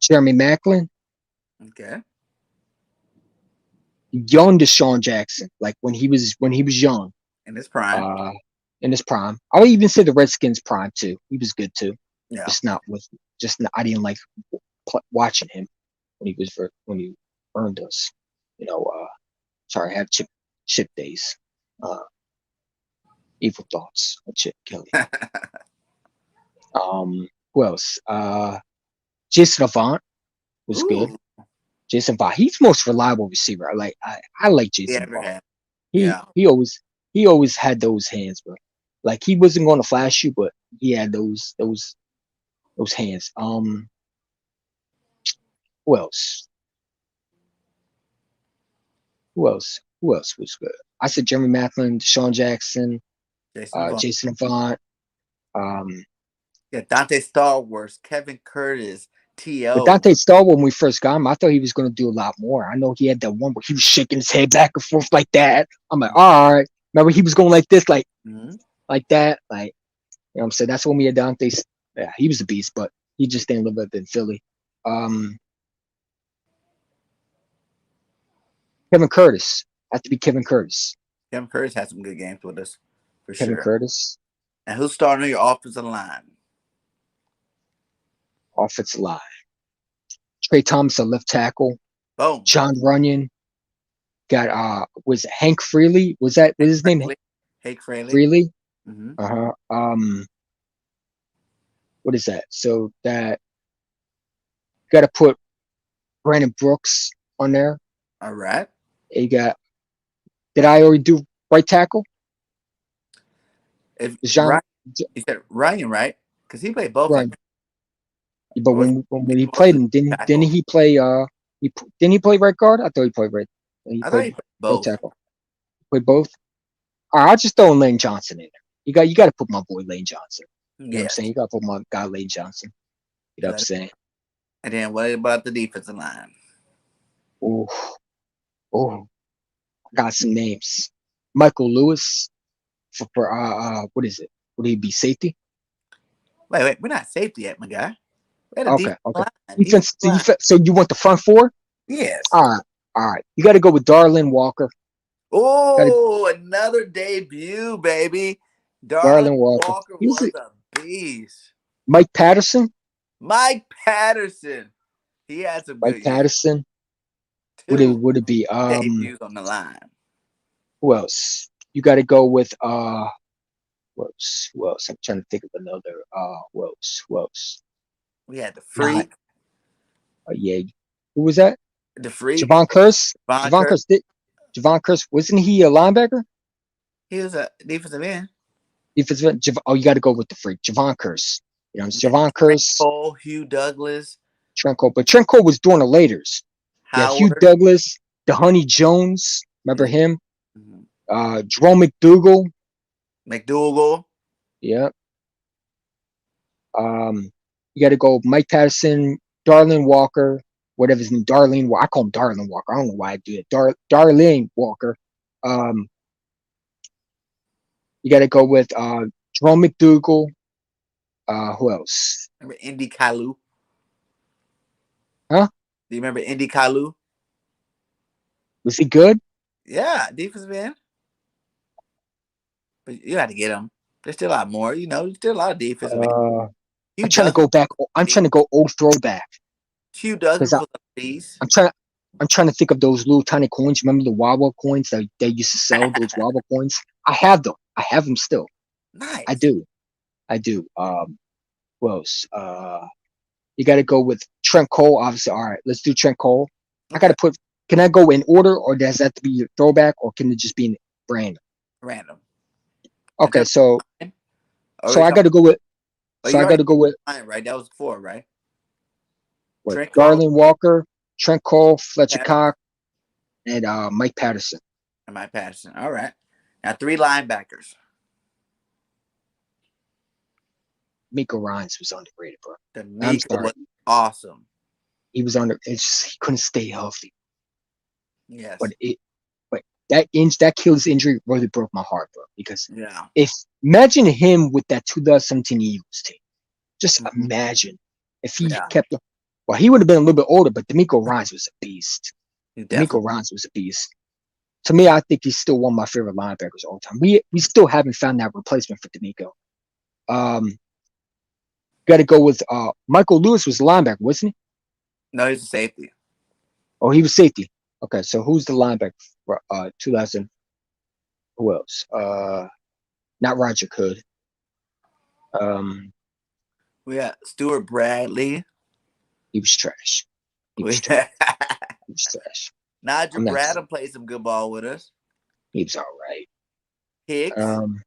Jeremy Maclin, Okay, young Deshaun Jackson, like when he was young, in his prime. uh, in his prime. I would even say the Redskins prime too. He was good too. Yeah. Just not with just not, I didn't like watching him when he earned us. You know, sorry, I have chip days. Uh, evil thoughts of Chip Kelly. Who else? Jason Avant was good. Ooh, Jason Avant, he's the most reliable receiver. I like he Jason ever Avant. had. He Yeah. he always he always had those hands, bro. Like he wasn't going to flash you, but he had those hands. Who else? Who else? Who else was good? I said Jeremy Maclin, Deshaun Jackson, Jason Vaughn. Jason Avant. Um, Yeah, Dante Star Wars, Kevin Curtis, but T.O. Dante Starr, when we first got him, I thought he was going to do a lot more. I know he had that one where he was shaking his head back and forth like that. I'm like, all right. Remember, he was going like this, Mm-hmm. like that, like you know what I'm saying. That's when we had Dante. Yeah, he was a beast, but he just didn't live up in Philly. Um, Kevin Curtis, have to be Kevin Curtis. Kevin Curtis had some good games with us, for Kevin sure. Curtis, And who's starting on your offensive line? offensive line. Trey Thomas, a left tackle. Boom. John Runyon got was it Hank Freely? Was Hank his name Fraley. Hank Fraley. Freely? Mm-hmm. Uh huh. What is that? So that got to put Brandon Brooks on there. All right. You got. Did I already do right tackle? If Jean Ryan, you said Ryan, right? Because he played both, I Ryan. think. But Or was when he he played mostly him, didn't tackle? he play didn't he play right guard? I thought he played right. He I thought played he played right both. tackle. Played both. All right, I'll just throw Lane Johnson in there. You got to put my boy Lane Johnson. You know what I'm saying? Yes. You got to put my guy Lane Johnson. You know what I'm saying? And then what about the defensive line? Oh, oh, I got some names. Michael Lewis for what is it? Would he be safety? Wait, we're not safety yet, my guy. We had a Okay, defensive okay. line. Defensive line. Defense. So you want the front four? Yes. All right, all right. You got to go with Darlin Walker. Got Oh, another debut, baby. Darlin Darlin Walker. Walker He was was a beast. Mike Patterson. Mike Patterson. He had some Mike good years. Patterson. Two Would it be debuts on the line. who else? You got to go with who else? I'm trying to think of another who else? We had the Not Freak. yeah. Who was that? The Freak. Javon Curse. Von Javon Kirk. Curse. Javon Curse wasn't he a linebacker? He was a defensive end. Defensive. Oh, you got to go with the freak, Javon Curse. You know, it's We had Javon Trent Curse, Cole, Hugh Douglas, Trent Cole, but Trent Cole was doing the laters. You had Hugh Howard. Douglas, the Honey Jones. Remember Yeah. him? Mhm. Jerome McDougal. McDougal. Yeah. You got to go Mike Patterson, Darlene Walker, whatever his name, Darlene. I call him Darlene Walker. I don't know why I do it. Darlene Walker. Um, you got to go with Jerome McDougal. Who else? Remember Indy Kalu? Huh? Do you remember Indy Kalu? Was he good? Yeah, defensive end. But you had to get him. There's still a lot more. There's still a lot of defensive end. Uh, I'm Hugh trying to Douglas. go back. I'm trying to go old throwback Hugh because Douglas was a beast. I'm trying. I'm trying to think of those little tiny coins. Remember the Wawa coins that they used to sell? Those Wawa coins. I have them. I have them still. I Nice. do. I do. Who else? You got to go with Trent Cole. Obviously, all right. Let's do Trent Cole. I got Okay. to put. Can I go in order, or does that have to be your throwback, or can it just be in brand? Random. In Okay, terms so of line, or you I talking got to go with. about, So you I got already to go with line, right? That was four, right? what? Trent Cole, Darlene Walker, Trent Cole, Fletcher Patterson, Cox, and Mike Patterson. and Mike Patterson. All right. Now three linebackers. Miko Ryans was underrated, bro. I'm D'Amico sorry. was awesome. He was under. It's just, he couldn't stay healthy. But Yes. it, but that Achilles injury really broke my heart, bro. Because Yeah. if imagine him with that 2017 Eagles team, just Mhm. imagine if he Yeah. kept. Well, he would have been a little bit older, but D'Amico Ryans was a beast. You D'Amico definitely. Ryans was a beast. To me, I think he's still one of my favorite linebackers all the time. We still haven't found that replacement for D'Amico. Um, got to go with Michael Lewis was a linebacker, wasn't he? No, he's a safety. Oh, he was safety. Okay, so who's the linebacker for 2000? Who else? Not Roger Hood. Um, We got Stuart Bradley. he was trash. He was We trash. had He was trash. Nigel I'm not. Bradham played some good ball with us. He was all right. Hicks. Um,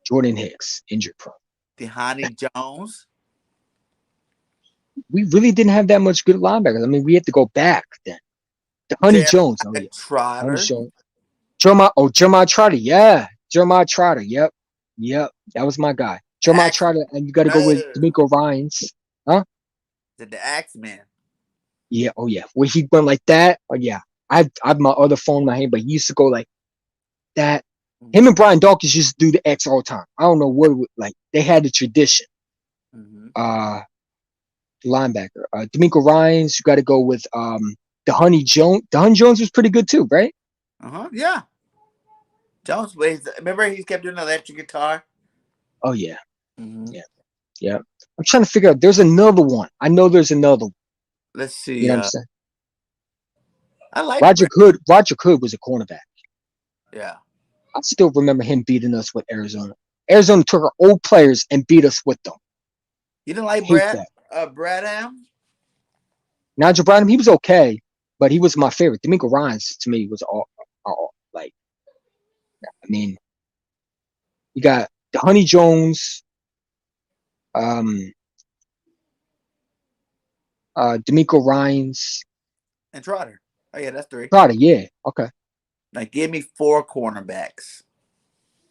Jordan Hicks, injured prone. Dehani Jones. We really didn't have that much good linebackers. I mean, we had to go back then. The Honey Jones. Oh Jeremiah yeah, Honey Trotter. Jones. Jeremiah Trotter. Yeah, Jeremiah Trotter. Yep, yep. That was my guy. The Jeremiah Axe. Trotter, and you got to go with No. D'Amico Ryans. Huh? The Axeman. Yeah. Oh yeah. Where he went like that. Oh yeah. I have my other phone in my hand, but he used to go like that. Him Mm-hmm. and Brian Dawkins used to do the X all the time. I don't know what like they had the tradition. Mm-hmm. Uh, linebacker. D'Amico Ryans. You got to go with the Honey Jones. The Honey Jones was pretty good too, right? Uh-huh. Yeah. Jones plays. Remember he kept doing the electric guitar? Oh yeah. Mm-hmm. Yeah. Yeah. I'm trying to figure out. There's another one. I know there's another one. Let's You see. know what I'm saying? I like Brad. Roger Hood was a cornerback. Yeah. I still remember him beating us with Arizona. Arizona took our old players and beat us with them. You didn't I like hate Brad that. Bradham? Nigel Brown, he was okay, but he was my favorite. D'Amico Ryans to me was all like. I mean, you got the Honey Jones, um, D'Amico Ryans, And Trotter. Oh yeah, that's three. Prada, yeah, okay. Now give me four cornerbacks.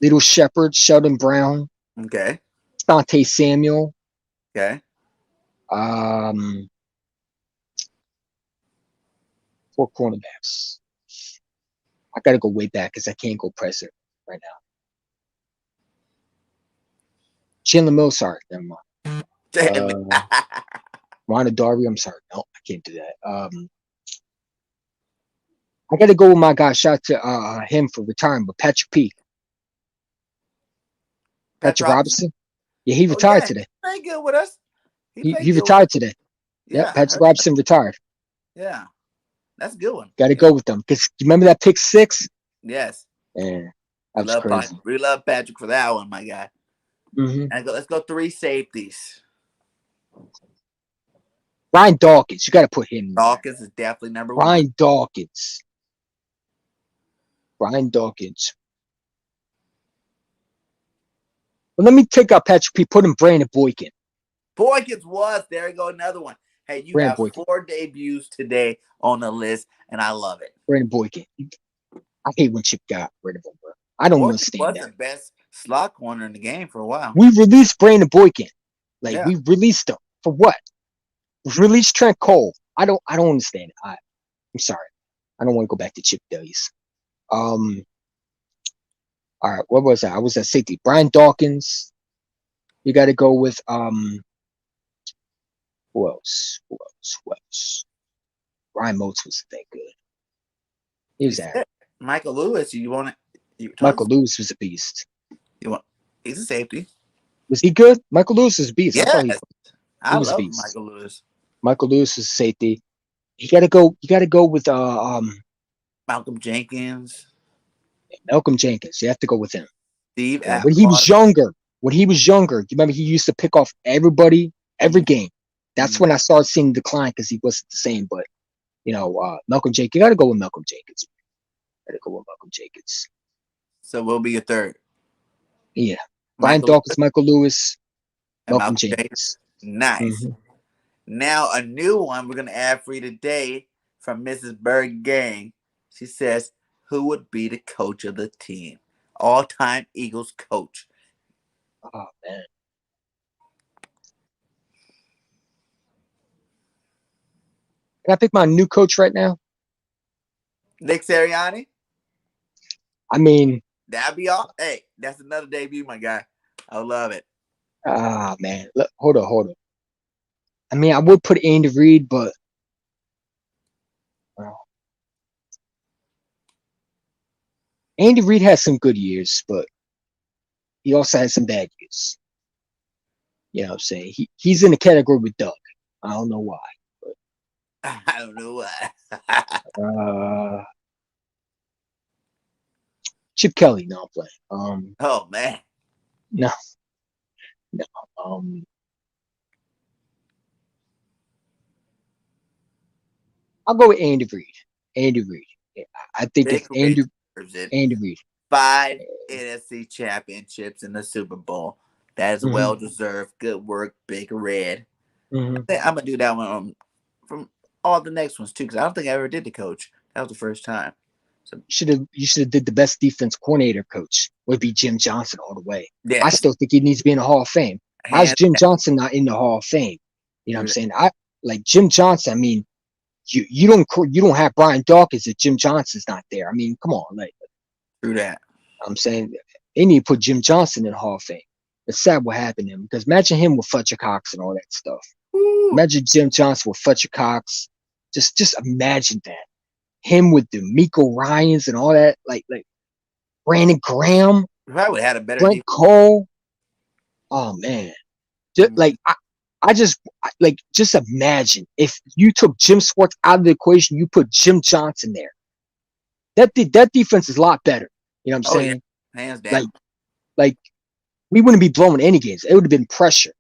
Little Shepherd, Sheldon Brown, Okay. Sante Samuel, Okay. um, four cornerbacks. I gotta go way back because I can't go present right now. Chandler Mills, sorry, never mind. Damn it. Uh, Ronda Darby, I'm sorry, no, I can't do that. I got to go with my guy. Shout out to him for retiring, but Pat Patrick Robinson. Robinson. Yeah, he Oh retired yeah, he today. played good with us. He He played good with us. retired today. Yep, Yeah, I Patrick heard that. Robinson retired. Yeah, that's a good one. Got to Yeah. go with them because you remember that pick six? Yes, Man, we that was love crazy. We love Patrick for that one, my guy. Hmm. And let's go three safeties. Brian Dawkins, you got to put him in there. Dawkins is definitely number one. Brian Dawkins. Brian Dawkins. Well, let me take out Patrick P. Put him Brandon Boykin. Boykins was there. You go another one. Hey, you Brandon have Boykin. four debuts today on the list, and I love it. Brandon Boykin. I hate when Chip got rid of him, bro. I don't Boykins understand was that. the best slot corner in the game for a while. We released Brandon Boykin. Like Yeah, we released him for what? We released Trent Cole. I don't understand it. I'm sorry. I don't want to go back to Chip days. Um all right, what was that? I was at safety. Brian Dawkins. You gotta go with who else? Who else? Who else? Ryan Motes was that good. He you was said average. Michael Lewis. You want it? You talking? Michael Lewis was a beast. You want? He's a safety. Was he good? Michael Lewis was a beast. I thought Yes, he I was a love beast. Michael Lewis. Michael Lewis was a safety. You gotta go with Malcolm Jenkins, Malcolm Jenkins. You have to go with him. Steve You know, when he was younger, you remember he used to pick off everybody every game. That's Mm-hmm. when I started seeing decline because he wasn't the same. But Malcolm Jenkins, you got to go with Malcolm Jenkins. Got to go with Malcolm Jenkins. So we'll be your third. Yeah, Brian Michael Dawkins, Lewis Michael Lewis, and Malcolm Malcolm Jenkins. Jenkins. Nice. Hmm. Now a new one we're gonna add for you today from Mrs. Bird Gang. She says, "Who would be the coach of the team? All-time Eagles coach." Oh man, can I pick my new coach right now? Nick Sirianni. I mean, That'd be all. Hey, that's another debut, my guy. I love it. man, look, hold on. I mean, I would put Andy Reid, but uh, Andy Reid has some good years, but he also has some bad years. You know what I'm saying? He's in the category with Doug. I don't know why. I don't know why. Uh, Chip Kelly, no, I'm playing. Oh man. No, no. Um, I'll go with Andy Reid. Andy Reid. Yeah, I think if Big Red deserves it. Andy Reid. Five NFC championships in the Super Bowl. That is Hmm. well deserved. Good work, Big Red. I Hmm. think I'm gonna do that one from all the next ones too, because I don't think I ever did the coach. That was the first time. So You should have did the best defense coordinator coach would be Jim Johnson all the way. I yes, still think he needs to be in the Hall of Fame. How's hands Jim down. Johnson not in the Hall of Fame? You know what I'm True that. saying? I like Jim Johnson. I mean, you don't have Brian Dawkins if Jim Johnson's not there. I mean, come on, like True that. I'm saying they need to put Jim Johnson in the Hall of Fame. It's sad what happened to him because imagine him with Fletcher Cox and all that stuff. Woo. Imagine Jim Johnson with Fletcher Cox. Just imagine that. Him with the Miko Ryans and all that, like Brandon Graham, We probably would have had a better Brent defense. Cole. Oh man. Just, Mhm. like just imagine if you took Jim Schwartz out of the equation, you put Jim Johnson there. That defense is a lot better. You know what I'm Oh yeah, saying? hands Like down. like we wouldn't be blowing any games. It would have been pressure.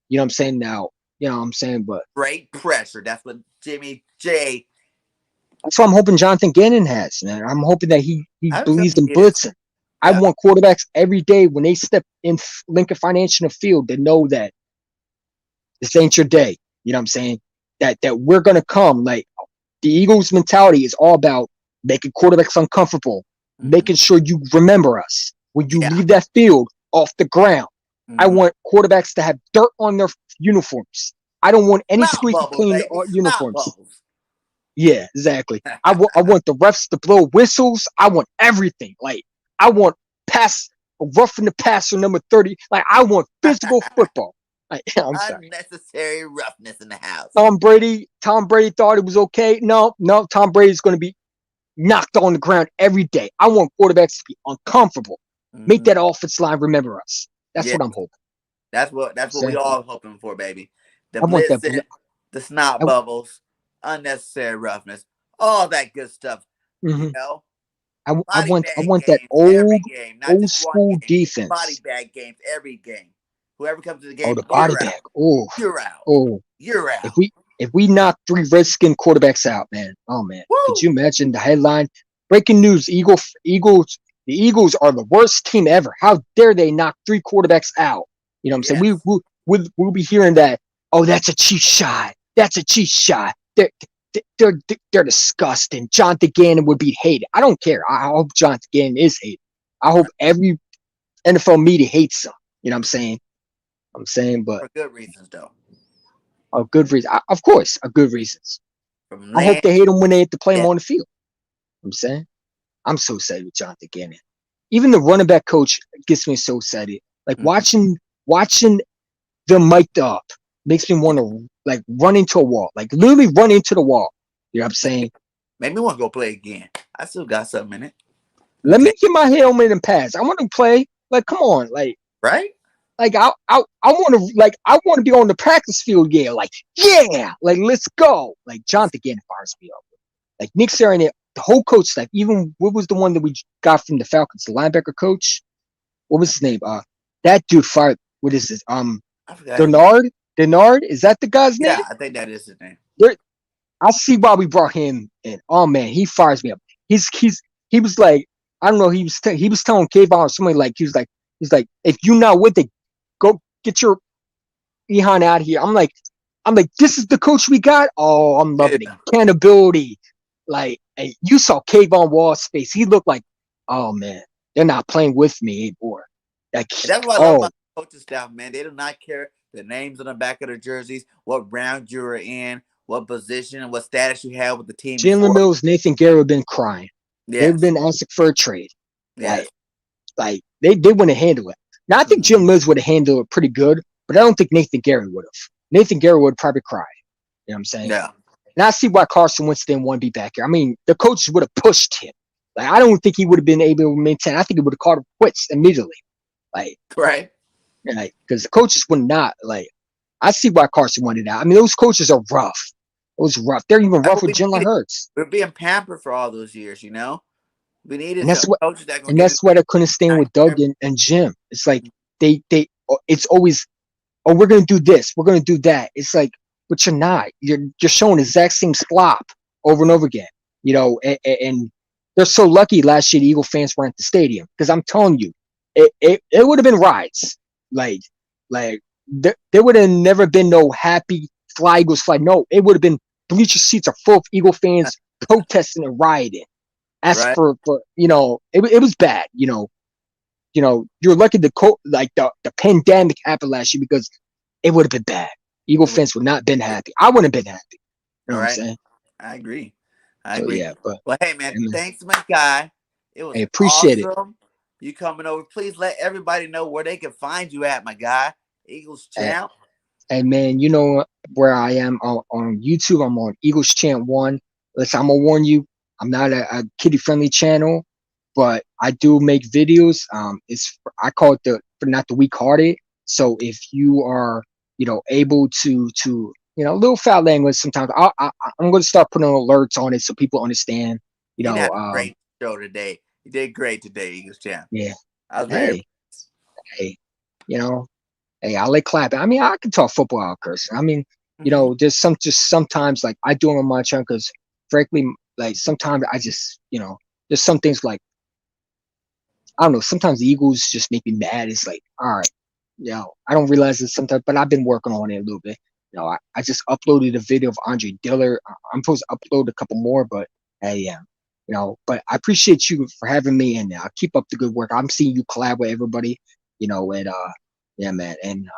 You know what I'm saying? Now, you know what I'm saying? But Great pressure. That's what Jimmy J. that's what I'm hoping Jonathan Gannon has, man. I'm hoping that he I'm sure believes he in is. blitzing. I Yeah. want quarterbacks every day when they step in Lincoln Financial Field to know that this ain't your day. You know what I'm saying? That we're gonna come. Like the Eagles mentality is all about making quarterbacks uncomfortable, Hmm. making sure you remember us when you Yeah. leave that field off the ground. I Hmm. want quarterbacks to have dirt on their uniforms. I don't want any Snot squeaky bubbles, clean baby. Snot uniforms. bubbles. Yeah, exactly. I want the refs to blow whistles. I want everything. Like I want pass roughing the passer number 30. Like I want physical football. Like, I'm sorry. Unnecessary roughness in the house. Tom Brady thought it was okay. No, Tom Brady's going to be knocked on the ground every day. I want quarterbacks to be uncomfortable. Make Mm-hmm. that offensive line remember us. That's Yeah, what I'm hoping. that's what we Saying all hoping for, baby. The I want that. blitzing, the snot I, bubbles, unnecessary roughness, all that good stuff. You mhm. know, I body want bag that games every old game, not old just one school game. Body defense. bag games every game. Whoever comes to the Oh, game, the body you're bag. out. Oh, You're out. oh. You're If out. we knock 3 Redskin quarterbacks out, man. Oh man, could Woo! you imagine the headline? Breaking news: Eagles. The Eagles are the worst team ever. How dare they knock 3 quarterbacks out? You know what I'm saying? Yes. We'll be hearing that. Oh, that's a cheap shot. That's a cheap shot. They're disgusting. Jonathan Gannon would be hated. I don't care. I hope Jonathan Gannon is hated. I hope every NFL media hates him. You know what I'm saying? But For good reasons, though. a good reason. Of course, a good reasons. From I hope land, they hate him when they have to play him yeah. on the field. You know what I'm saying? I'm so excited with Jonathan Gannon. Even the running back coach gets me so excited. Like Mhm. watching them mic'd up makes me want to like run into a wall. Like literally run into the wall. You know what I'm saying? Made me want to go play again. I still got something in it. Let Okay. me get my helmet and pads. I want to play. Like, come on. Right? I want to be on the practice field. Yeah. Like, yeah. Like, let's go. Like Jonathan Gannon fires me up. Like Nick Sirianni, the whole coach staff, even what was the one that we got from the Falcons, the linebacker coach? What was his name? That dude fired. What is this? I forgot his name. Denard. Denard is that the guy's name? Yeah, I think that is his name. There, I see why we brought him in. Oh man, he fires me up. He was like, I don't know. He was telling Kayvon or somebody like he's like if you not with it, go get your behind out of here. I'm like, this is the coach we got. Oh, I'm Yeah. loving it. Accountability. Like, hey, you saw Kayvon Wall's face. He looked like, oh man, they're not playing with me anymore. Like, And that's what I love oh, about the coaching staff, man. They do not care the names on the back of their jerseys, what round you were in, what position, and what status you had with the team Jalen before. Mills, Nathan Garrett have been crying. They've Yes. been asking for a trade. Like, Yes. they wouldn't handle it. Now I think Jalen Mm-hmm. Mills would have handled it pretty good, but I don't think Nathan Garrett would have. Nathan Garrett would probably cry. You know what I'm saying? Yeah. And I see why Carson Wentz didn't want to be back here. I mean, the coaches would have pushed him. Like, I don't think he would have been able to maintain. I think he would have called him quits immediately. Like, Right. because the coaches would not like. I see why Carson wanted out. I mean, those coaches are rough. It was rough. They're even That's rough what with we Jalen needed. Hurts, We are being pampered for all those years, you know? We and needed that's some what coaches that gonna and give you that's what I couldn't stand with Doug and Jim. It's like they it's always, oh, we're gonna do this, we're gonna do that. It's like, but you're not. You're showing the exact same slop over and over again. You know, and they're so lucky last year the Eagle fans were at the stadium because I'm telling you, it would have been riots. Like like there would have never been no happy fly Eagles fly. No, it would have been bleacher seats are full of Eagle fans protesting and rioting. As right. for it was bad. You're lucky the pandemic happened last year because it would have been bad. Eagle fans would not have been happy. I wouldn't have been happy. You know All what I'm right. saying? I agree. I So agree. yeah, but Well, hey man, I thanks, my guy. It I was appreciate it. awesome. You coming over. Please let everybody know where they can find you at, my guy. Eagles And, champ. and man, you know where I am on YouTube. I'm on Eagles Chant One. Listen, I'm gonna warn you, I'm not a kiddie friendly channel, but I do make videos. I call it the for not the weak hearted. So if you are able to a little foul language sometimes, I'm going to start putting alerts on it so people understand. You You know, had a great show today. You did great today, Eagles champ. yeah. I was very. Hey, hey, you know, hey, I like clapping. I mean, I can talk football out curse. I mean, Mm-hmm. there's just sometimes like I do it on my channel because frankly, like sometimes I just there's some things like I don't know. Sometimes the Eagles just make me mad. It's like, all right, I don't realize it sometimes, but I've been working on it a little bit. I just uploaded a video of Andre Diller. I'm supposed to upload a couple more, but hey, yeah, but I appreciate you for having me in there. I'll keep up the good work. I'm seeing you collab with everybody, and yeah, man, and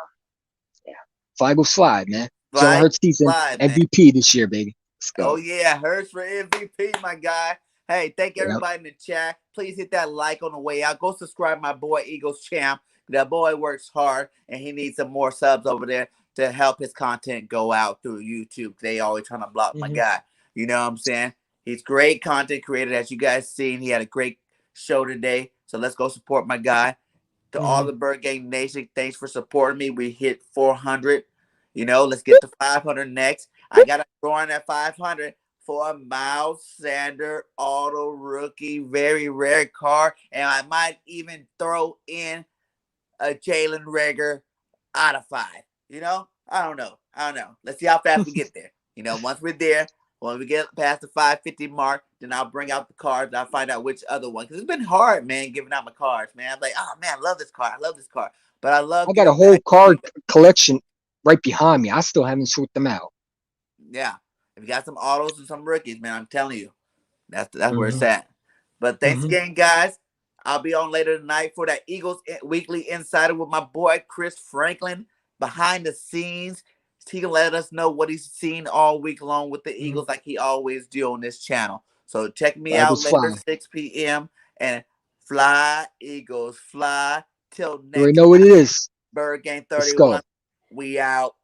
yeah, flag will slide, man. Jalen Slide, Hurts season slide, man. MVP this year, baby. Let's Oh go. yeah, Hurts for MVP, my guy. Hey, thank Yep. everybody in the chat. Please hit that like on the way out. Go subscribe, my boy Eagles champ. That boy works hard, and he needs some more subs over there to help his content go out through YouTube. They always trying to block my Hmm. guy. You know what I'm saying? He's great content creator, as you guys seen. He had a great show today. So let's go support my guy. To all Hmm. the Bird Gang Nation, thanks for supporting me. We hit 400. Let's get to 500 next. I got a drawing at 500 for a Miles Sander auto rookie, very rare car, and I might even throw in a Jalen Rager out of five. I don't know. I don't know. Let's see how fast we get there. Once we're there, when we get past the 550 mark, then I'll bring out the cards and I'll find out which other one. Because it's been hard, man, giving out my cards, man. I'm like, oh, man, I love this card. I love this card. But I love I got a giving whole back to card people. collection right behind me. I still haven't sorted them out. Yeah. If you got some autos and some rookies, man, I'm telling you, that's where it's Hmm. at. But thanks Hmm. again, guys. I'll be on later tonight for that Eagles Weekly Insider with my boy Chris Franklin behind the scenes. He can let us know what he's seen all week long with the Hmm. Eagles, like he always do on this channel. So check me Flag out was later, fly. 6 p.m. And fly, Eagles, fly. Till You already next know what time. it is. Bird Gang Let's go. 31. We out.